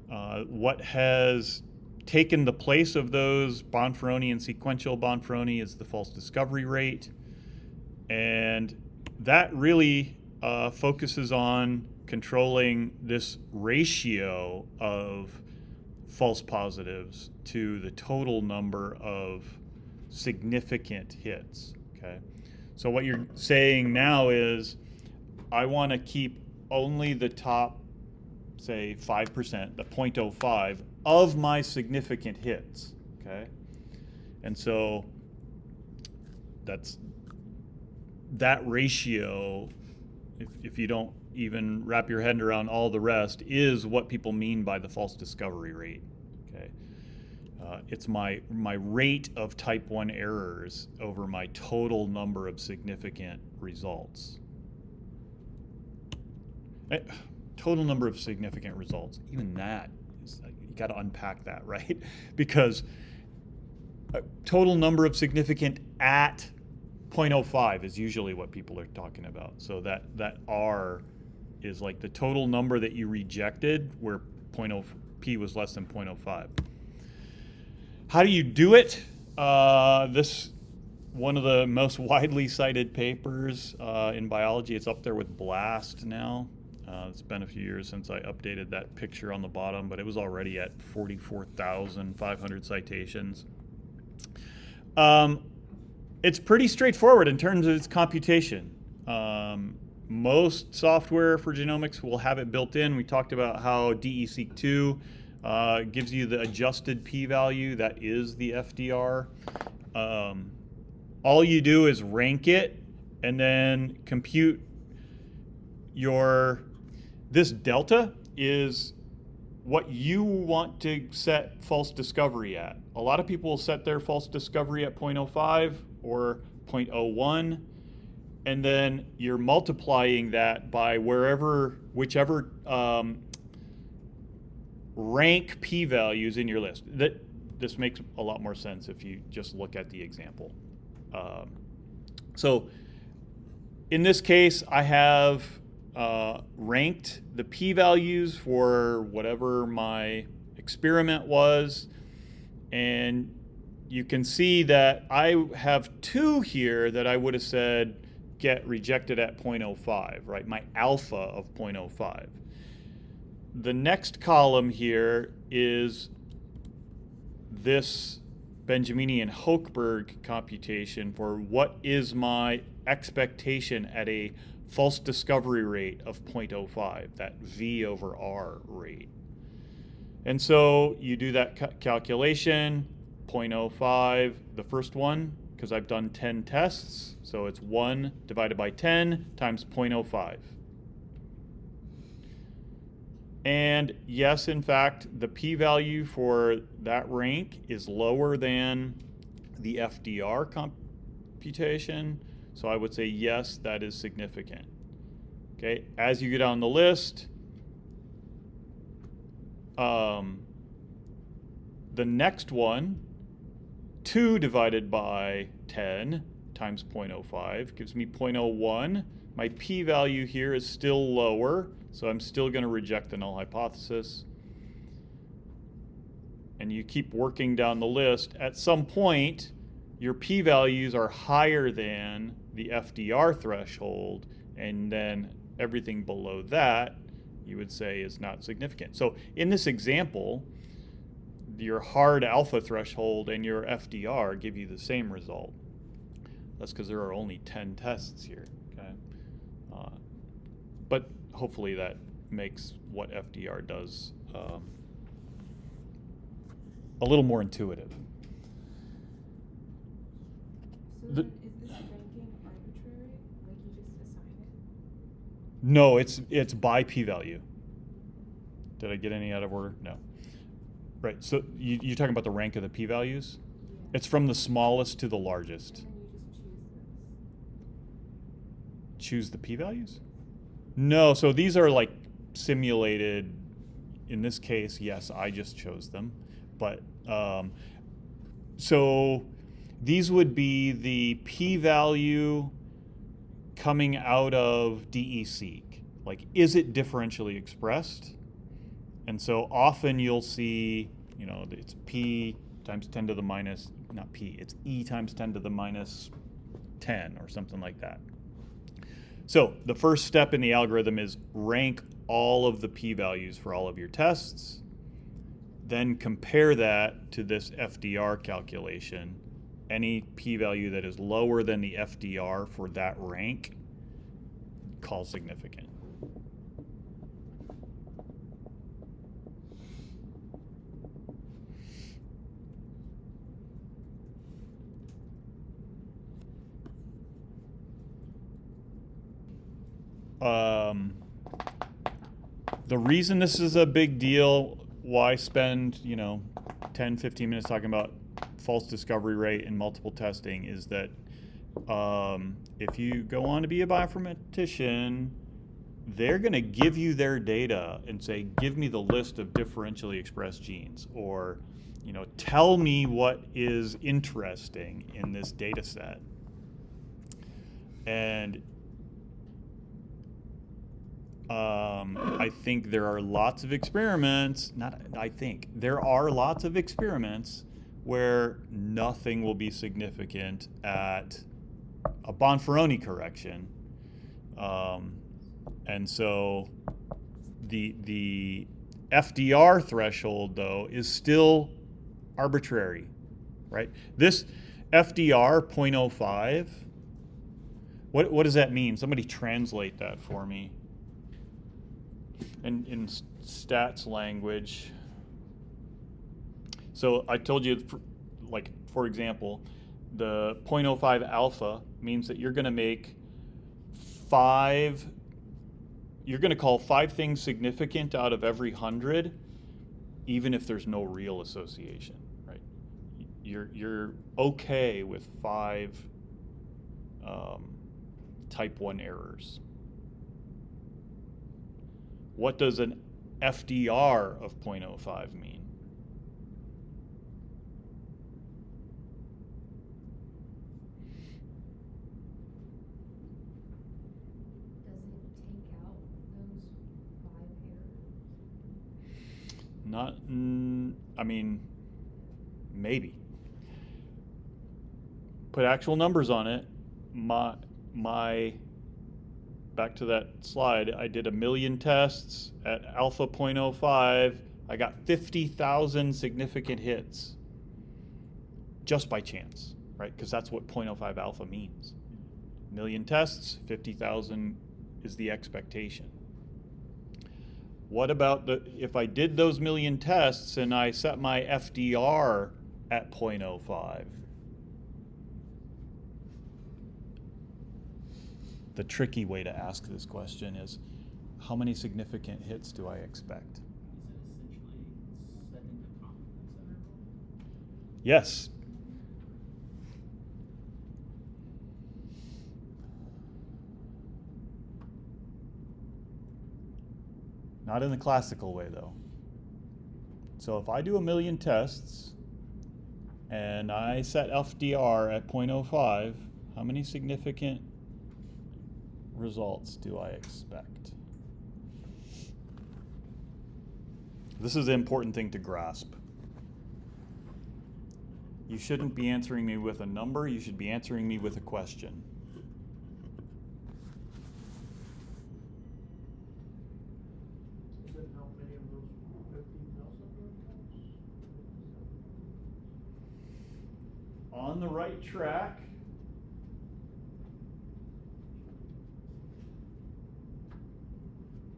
What has taken the place of those Bonferroni and sequential Bonferroni is the false discovery rate. And that really focuses on controlling this ratio of false positives to the total number of significant hits. Okay, so what you're saying now is, I want to keep only the top, say 5%, the 0.05 of my significant hits. Okay, and so that ratio, if you don't even wrap your head around all the rest, is what people mean by the false discovery rate. Okay, it's my rate of type 1 errors over my total number of significant results. Total number of significant results, even that, you got to unpack that, right? Because total number of significant at 0.05 is usually what people are talking about. So that R is like the total number that you rejected where P was less than 0.05. How do you do it? This one of the most widely cited papers in biology. It's up there with BLAST now. It's been a few years since I updated that picture on the bottom, but it was already at 44,500 citations. It's pretty straightforward in terms of its computation. Most software for genomics will have it built in. We talked about how DESeq2 gives you the adjusted p-value. That is the FDR. All you do is rank it and then compute this delta is what you want to set false discovery at. A lot of people will set their false discovery at 0.05 or 0.01, and then you're multiplying that by whichever rank p-values in your list. This makes a lot more sense if you just look at the example. So in this case, I have ranked the p-values for whatever my experiment was, and you can see that I have 2 here that I would have said get rejected at 0.05, right? My alpha of 0.05. The next column here is this Benjamini and Hochberg computation for what is my expectation at a false discovery rate of 0.05, that V over R rate. And so you do that calculation, 0.05, the first one, because I've done 10 tests, so it's 1 divided by 10 times 0.05. And yes, in fact, the p-value for that rank is lower than the FDR computation. So I would say, yes, that is significant. Okay, as you go down the list, the next one, 2 divided by 10 times 0.05 gives me 0.01. My p-value here is still lower, so I'm still going to reject the null hypothesis. And you keep working down the list. At some point, your p-values are higher than the FDR threshold, and then everything below that you would say is not significant. So in this example, your hard alpha threshold and your FDR give you the same result. That's because there are only 10 tests here. Okay, but hopefully that makes what FDR does a little more intuitive. So The- then is this ranking arbitrary? Like you just assign it? No, it's by p-value. Did I get any out of order? No. Right. So you're talking about the rank of the p-values? Yeah. It's from the smallest to the largest. And then you just choose this. Choose the p-values? No, so these are like simulated. In this case, yes, I just chose them. But so these would be the p-value coming out of DESeq. Like, is it differentially expressed? And so often you'll see, it's p times 10 to the minus, not p, it's e times 10 to the minus 10 or something like that. So the first step in the algorithm is rank all of the p-values for all of your tests, then compare that to this FDR calculation. Any p-value that is lower than the FDR for that rank, call significant. The reason this is a big deal, why spend 10, 15 minutes talking about false discovery rate and multiple testing, is that if you go on to be a bioinformatician, they're going to give you their data and say, give me the list of differentially expressed genes, or tell me what is interesting in this data set. And I think there are lots of experiments, there are lots of experiments where nothing will be significant at a Bonferroni correction. And so the FDR threshold, though, is still arbitrary, right? This FDR 0.05, what does that mean? Somebody translate that for me. In stats language. So I told you, for example, the 0.05 alpha means that you're going to make you're going to call 5 things significant out of every 100, even if there's no real association, right? You're okay with 5 type 1 errors. What does an FDR of 0.05 mean? Does it take out those 5 errors? Maybe. Put actual numbers on it. Back to that slide, I did 1 million tests at alpha 0.05. I got 50,000 significant hits just by chance, right? Because that's what 0.05 alpha means. 1 million tests, 50,000 is the expectation. What about if I did those 1 million tests and I set my FDR at 0.05? The tricky way to ask this question is, how many significant hits do I expect? Is it essentially setting the confidence interval? Yes. Not in the classical way, though. So if I do 1 million tests and I set FDR at 0.05, how many significant results do I expect? This is an important thing to grasp. You shouldn't be answering me with a number, you should be answering me with a question. Is it how many of those 50,000 are On the right track.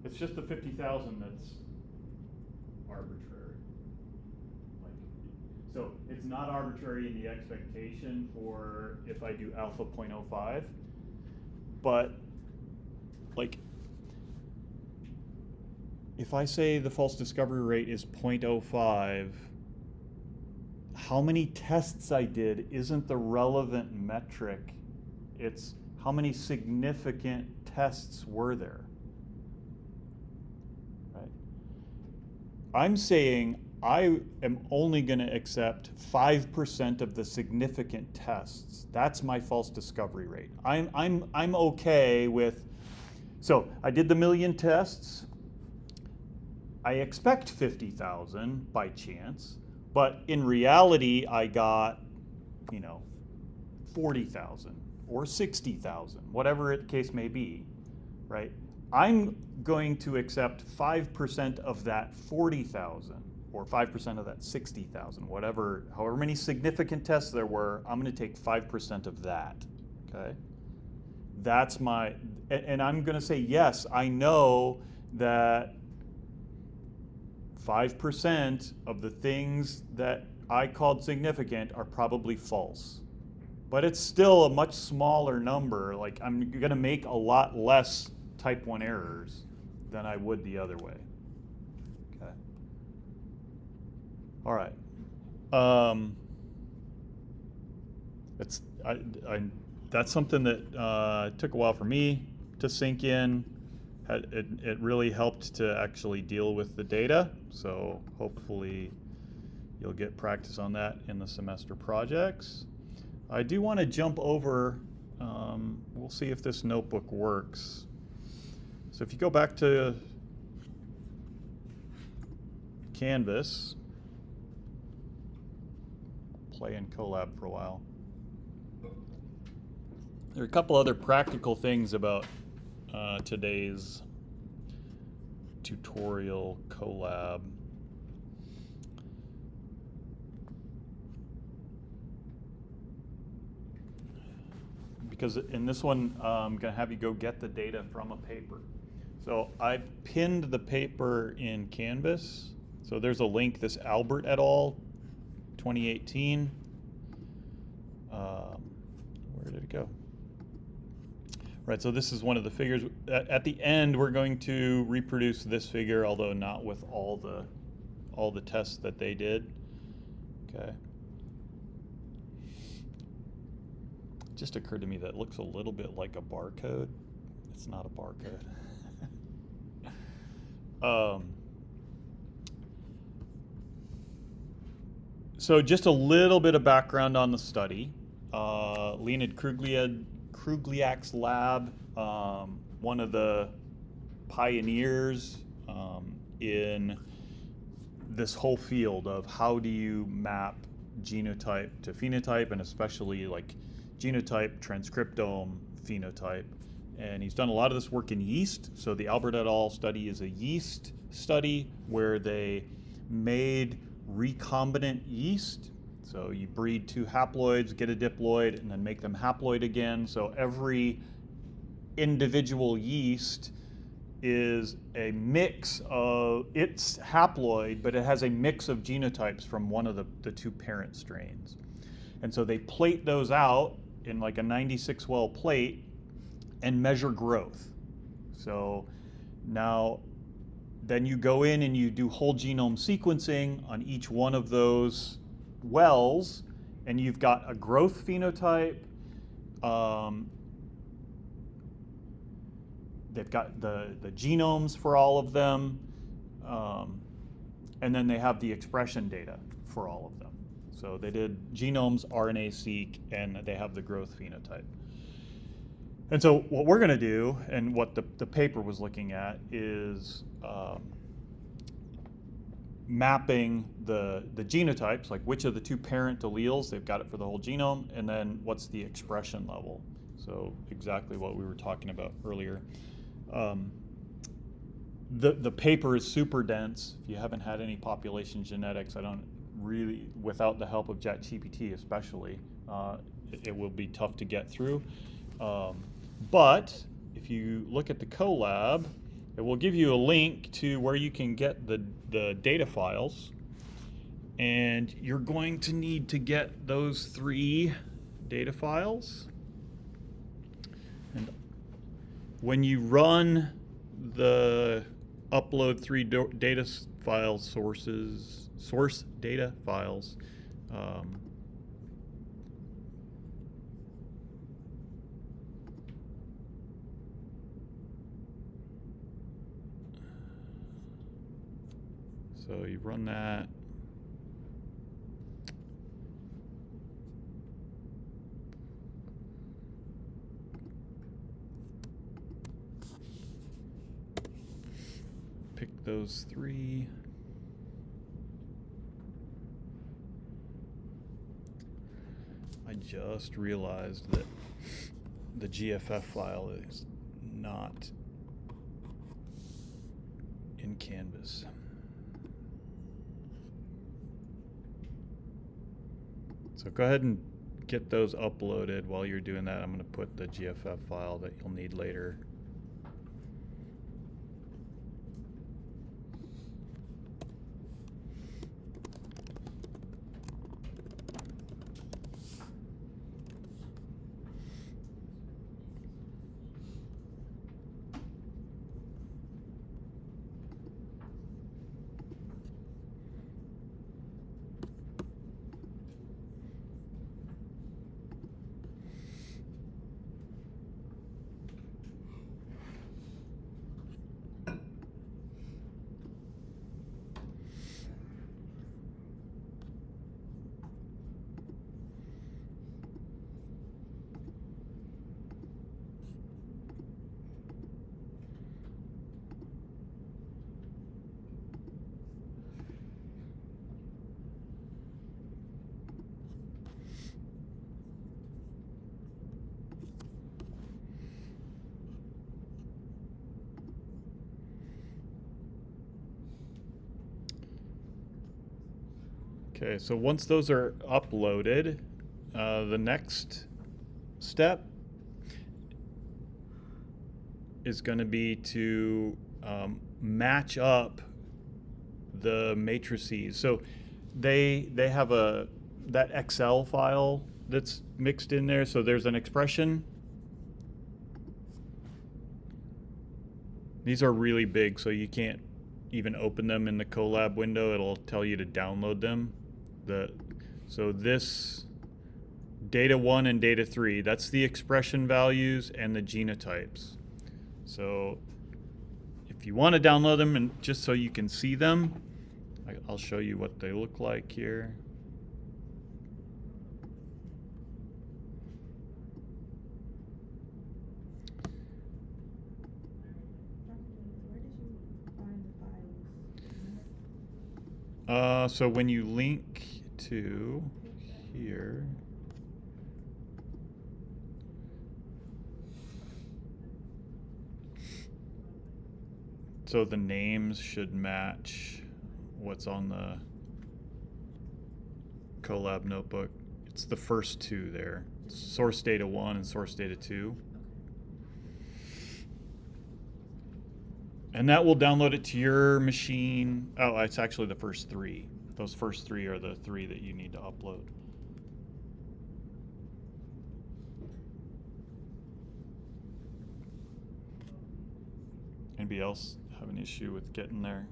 It's just the 50,000 that's arbitrary. Like, So it's not arbitrary in the expectation for if I do alpha 0.05, but like if I say the false discovery rate is 0.05, how many tests I did isn't the relevant metric. It's how many significant tests were there. Right? I'm saying I am only going to accept 5% of the significant tests. That's my false discovery rate. I'm okay with, so I did the 1,000,000 tests. I expect 50,000 by chance, but in reality I got, 40,000 or 60,000, whatever the case may be, right? I'm going to accept 5% of that 40,000 or 5% of that 60,000, however many significant tests there were, I'm going to take 5% of that, okay? That's and I'm going to say, yes, I know that 5% of the things that I called significant are probably false. But it's still a much smaller number. Like, I'm going to make a lot less type 1 errors than I would the other way. Okay. All right. That's something that took a while for me to sink in. It really helped to actually deal with the data. So hopefully you'll get practice on that in the semester projects. I do want to jump over, we'll see if this notebook works. So if you go back to Canvas, play in Colab for a while. There are a couple other practical things about today's tutorial Colab. Because in this one, I'm going to have you go get the data from a paper. So I pinned the paper in Canvas. So there's a link, this Albert et al. 2018. Where did it go? Right, so this is one of the figures. At the end, we're going to reproduce this figure, although not with all the tests that they did. Okay. It just occurred to me that it looks a little bit like a barcode. It's not a barcode. So just a little bit of background on the study. Leonid Krugliak's lab, one of the pioneers in this whole field of how do you map genotype to phenotype, and especially like genotype, transcriptome, phenotype. And he's done a lot of this work in yeast. So the Albert et al. Study is a yeast study where they made recombinant yeast. So you breed 2 haploids, get a diploid, and then make them haploid again. So every individual yeast is a mix of, it's haploid, but it has a mix of genotypes from one of the 2 parent strains. And so they plate those out in like a 96 well plate and measure growth. So now, then you go in and you do whole genome sequencing on each one of those wells, and you've got a growth phenotype. They've got the genomes for all of them, and then they have the expression data for all of them. So they did genomes, RNA-seq, and they have the growth phenotype. And so what we're going to do, and what the paper was looking at, is mapping the genotypes, like which of the 2 parent alleles, they've got it for the whole genome, and then what's the expression level. So exactly what we were talking about earlier. The paper is super dense. If you haven't had any population genetics, I don't really, without the help of ChatGPT especially, it will be tough to get through. But if you look at the Colab, it will give you a link to where you can get the data files. And you're going to need to get those 3 data files. And when you run the upload 3 data file source data files, so you run that. Pick those 3. I just realized that the GFF file is not in Canvas. So go ahead and get those uploaded. While you're doing that, I'm going to put the GFF file that you'll need later. Okay, so once those are uploaded, the next step is going to be to match up the matrices. So they have that Excel file that's mixed in there. So there's an expression. These are really big, so you can't even open them in the Colab window. It'll tell you to download them. So this data 1 and data 3, that's the expression values and the genotypes. So if you want to download them, and just so you can see them, I'll show you what they look like here. Where did you find the files? So when you link to here, so the names should match what's on the Colab notebook. It's the first 2 there. Source data 1 and source data 2. And that will download it to your machine. Oh, it's actually the first 3. Those first 3 are the 3 that you need to upload. Anybody else have an issue with getting there?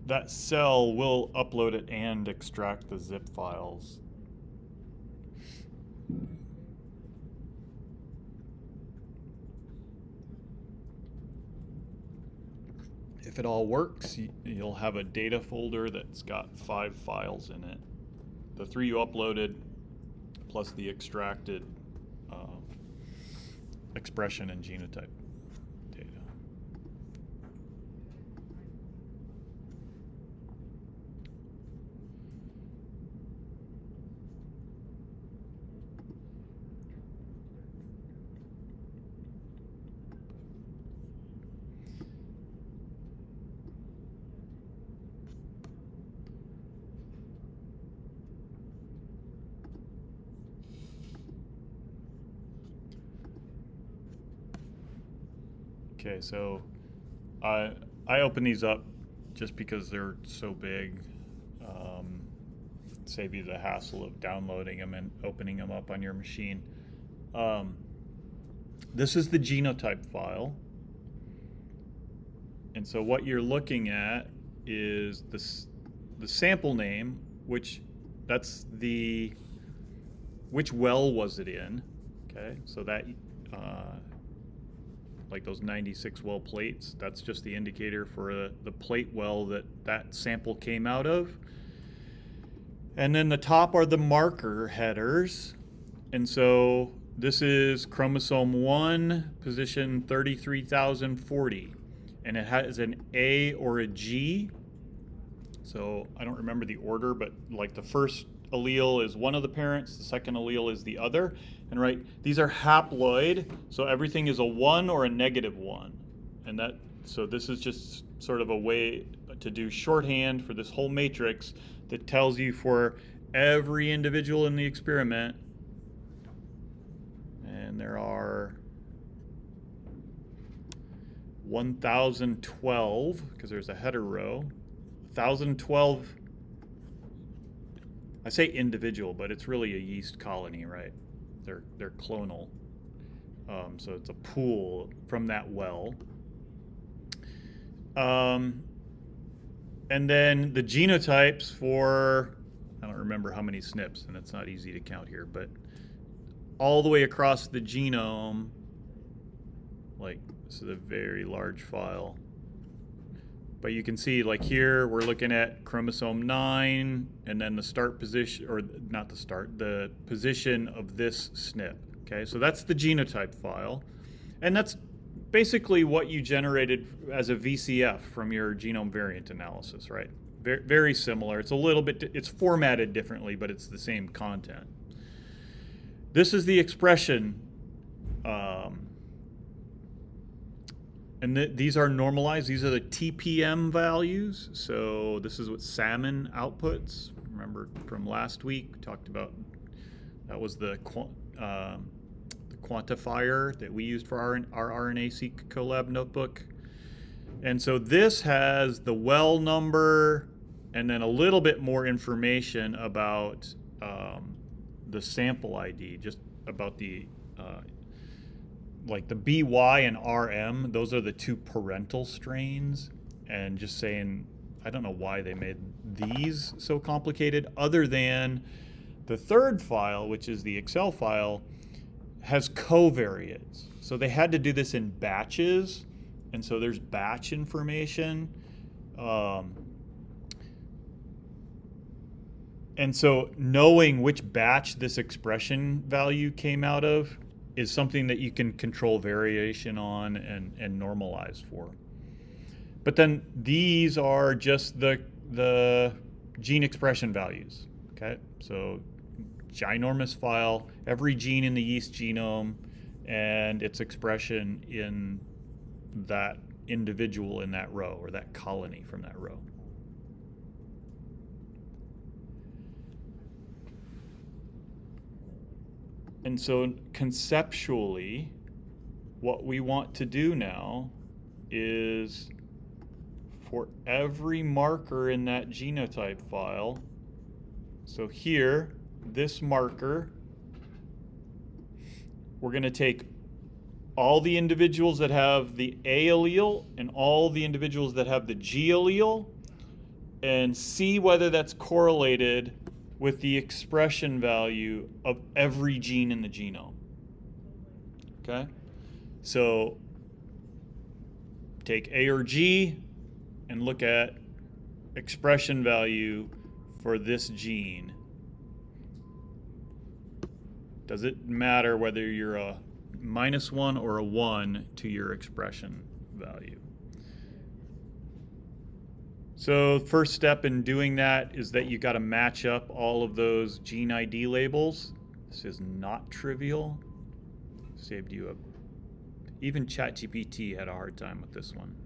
That cell will upload it and extract the zip files. If it all works, you'll have a data folder that's got 5 files in it. The 3 you uploaded, plus the extracted expression and genotype data. Okay, so I open these up just because they're so big. Save you the hassle of downloading them and opening them up on your machine. This is the genotype file. And so what you're looking at is the sample name, which which well was it in? Okay, so that like those 96 well plates, that's just the indicator for the plate well that sample came out of. And then the top are the marker headers. And so this is chromosome 1, position 33,040. And it has an A or a G. So I don't remember the order, but like the first allele is one of the parents, the second allele is the other. And right, these are haploid, so everything is a 1 or a -1. And so this is just sort of a way to do shorthand for this whole matrix that tells you for every individual in the experiment, and there are 1,012, because there's a header row, 1,012, I say individual, but it's really a yeast colony, right? They're clonal. So it's a pool from that well. And then the genotypes for, I don't remember how many SNPs, and it's not easy to count here, but all the way across the genome, like this is a very large file. But you can see, like here, we're looking at chromosome 9, and then the start position, or not the start, the position of this SNP. Okay, so that's the genotype file. And that's basically what you generated as a VCF from your genome variant analysis, right? Very, very similar. It's a little bit, it's formatted differently, but it's the same content. This is the expression, and these are normalized. These are the TPM values. So this is what salmon outputs. Remember from last week, we talked about, that was the quantifier that we used for our RNA-seq collab notebook. And so this has the well number and then a little bit more information about the sample ID, just about the like the BY and RM, those are the two parental strains, and just saying, I don't know why they made these so complicated, other than the third file, which is the Excel file, has covariates. So they had to do this in batches, and so there's batch information. And so knowing which batch this expression value came out of is something that you can control variation on and normalize for. But then these are just the gene expression values, okay? So ginormous file, every gene in the yeast genome and its expression in that individual in that row, or that colony from that row. And so conceptually, what we want to do now is for every marker in that genotype file, so here, this marker, we're going to take all the individuals that have the A allele and all the individuals that have the G allele and see whether that's correlated with the expression value of every gene in the genome. Okay? So take A or G and look at expression value for this gene. Does it matter whether you're a -1 or a 1 to your expression value? So first step in doing that is that you got to match up all of those gene ID labels. This is not trivial. Saved you even ChatGPT had a hard time with this one.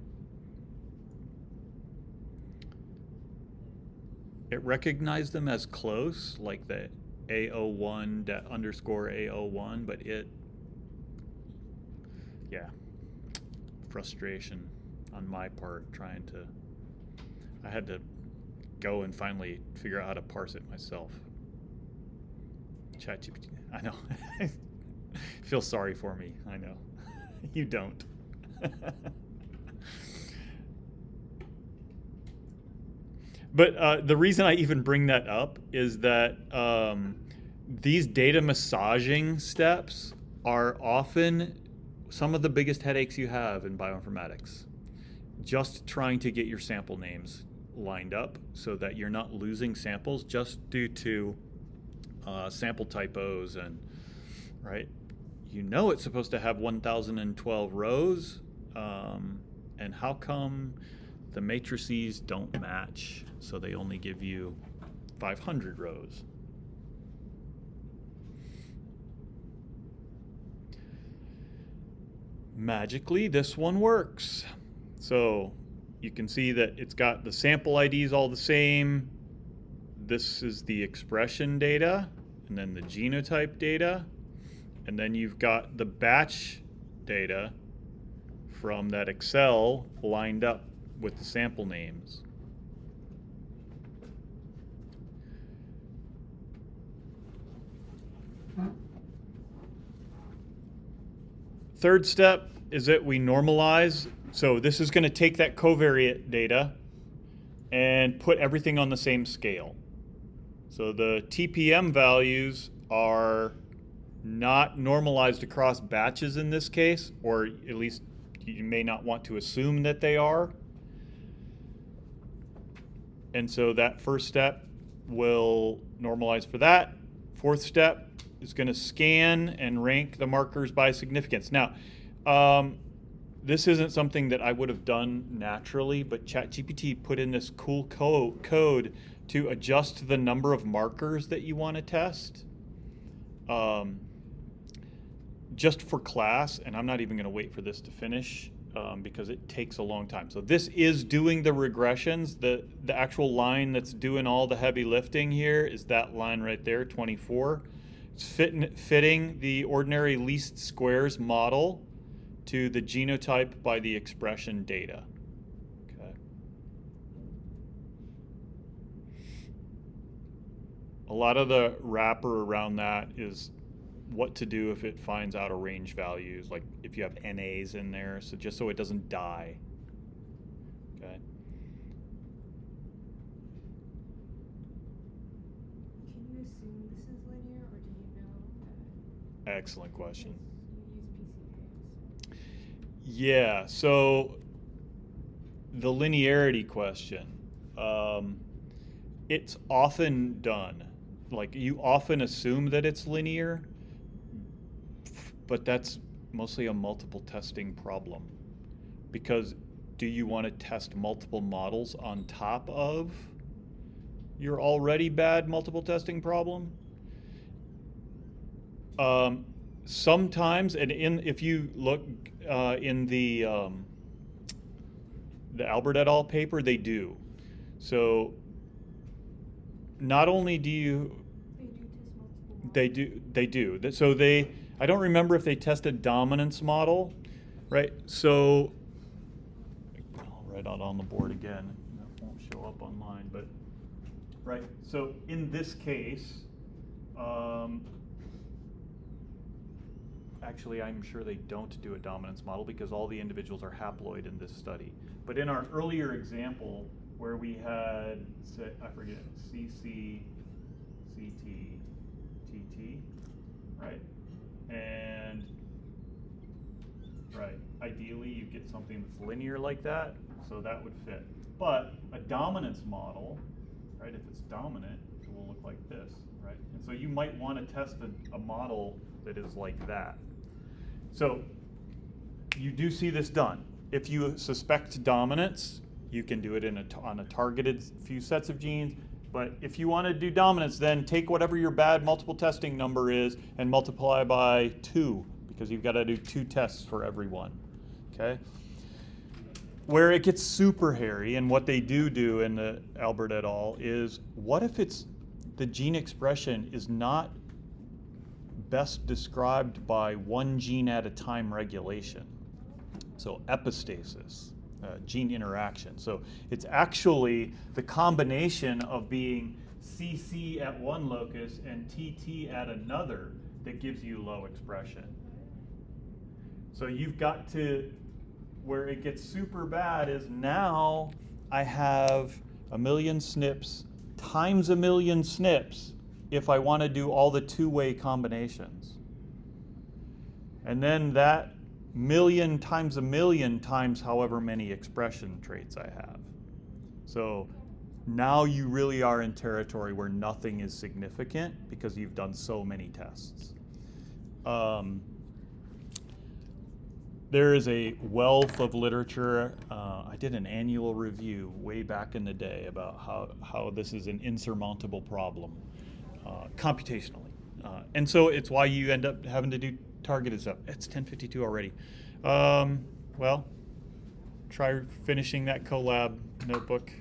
It recognized them as close, like the A01 _A01, but yeah, frustration on my part trying to. I had to go and finally figure out how to parse it myself. ChatGPT. I know. Feel sorry for me. I know. You don't. But the reason I even bring that up is that these data massaging steps are often some of the biggest headaches you have in bioinformatics. Just trying to get your sample names lined up so that you're not losing samples just due to sample typos and, right? You know it's supposed to have 1,012 rows, and how come the matrices don't match, so they only give you 500 rows? Magically, this one works. So you can see that it's got the sample IDs all the same. This is the expression data, and then the genotype data, and then you've got the batch data from that Excel lined up with the sample names. Third step is that we normalize. So this is going to take that covariate data and put everything on the same scale. So the TPM values are not normalized across batches in this case, or at least you may not want to assume that they are. And so that first step will normalize for that. Fourth step is going to scan and rank the markers by significance. Now, this isn't something that I would have done naturally, but ChatGPT put in this cool code to adjust the number of markers that you want to test just for class, and I'm not even going to wait for this to finish because it takes a long time. So this is doing the regressions. The actual line that's doing all the heavy lifting here is that line right there, 24. It's fitting the ordinary least squares model to the genotype by the expression data. Okay. A lot of the wrapper around that is what to do if it finds out of range values, like if you have NAs in there, so just so it doesn't die. Okay. Can you assume this is linear, or do you know that? Excellent question. You use PCAs. Yeah, so the linearity question, it's often done. Like, you often assume that it's linear, but that's mostly a multiple testing problem. Because do you want to test multiple models on top of your already bad multiple testing problem? Sometimes, and if you look in the Albert et al. Paper, they do. So not only do you, They do test multiple models. they do. So I don't remember if they tested dominance model, right? So I'll write out on the board again. That won't show up online, but right. So in this case, actually, I'm sure they don't do a dominance model because all the individuals are haploid in this study. But in our earlier example, where we had, I forget, CC, CT, TT, right? And, right, ideally you get something that's linear like that, so that would fit. But a dominance model, right, if it's dominant, it will look like this, right? And so you might want to test a model that is like that. So you do see this done. If you suspect dominance, you can do it on a targeted few sets of genes. But if you want to do dominance, then take whatever your bad multiple testing number is and multiply by 2, because you've got to do 2 tests for every one. Okay? Where it gets super hairy, and what they do in the Albert et al. Is, what if the gene expression is not best described by one gene at a time regulation, So epistasis, gene interaction. So it's actually the combination of being CC at one locus and TT at another that gives you low expression. So you've got to, where it gets super bad is now I have 1,000,000 SNPs times 1,000,000 SNPs if I want to do all the two-way combinations. And then that 1,000,000 times 1,000,000 times however many expression traits I have. So now you really are in territory where nothing is significant because you've done so many tests. There is a wealth of literature. I did an annual review way back in the day about how this is an insurmountable problem computationally. And so it's why you end up having to do targeted stuff. It's 10:52 already. Well, try finishing that collab notebook.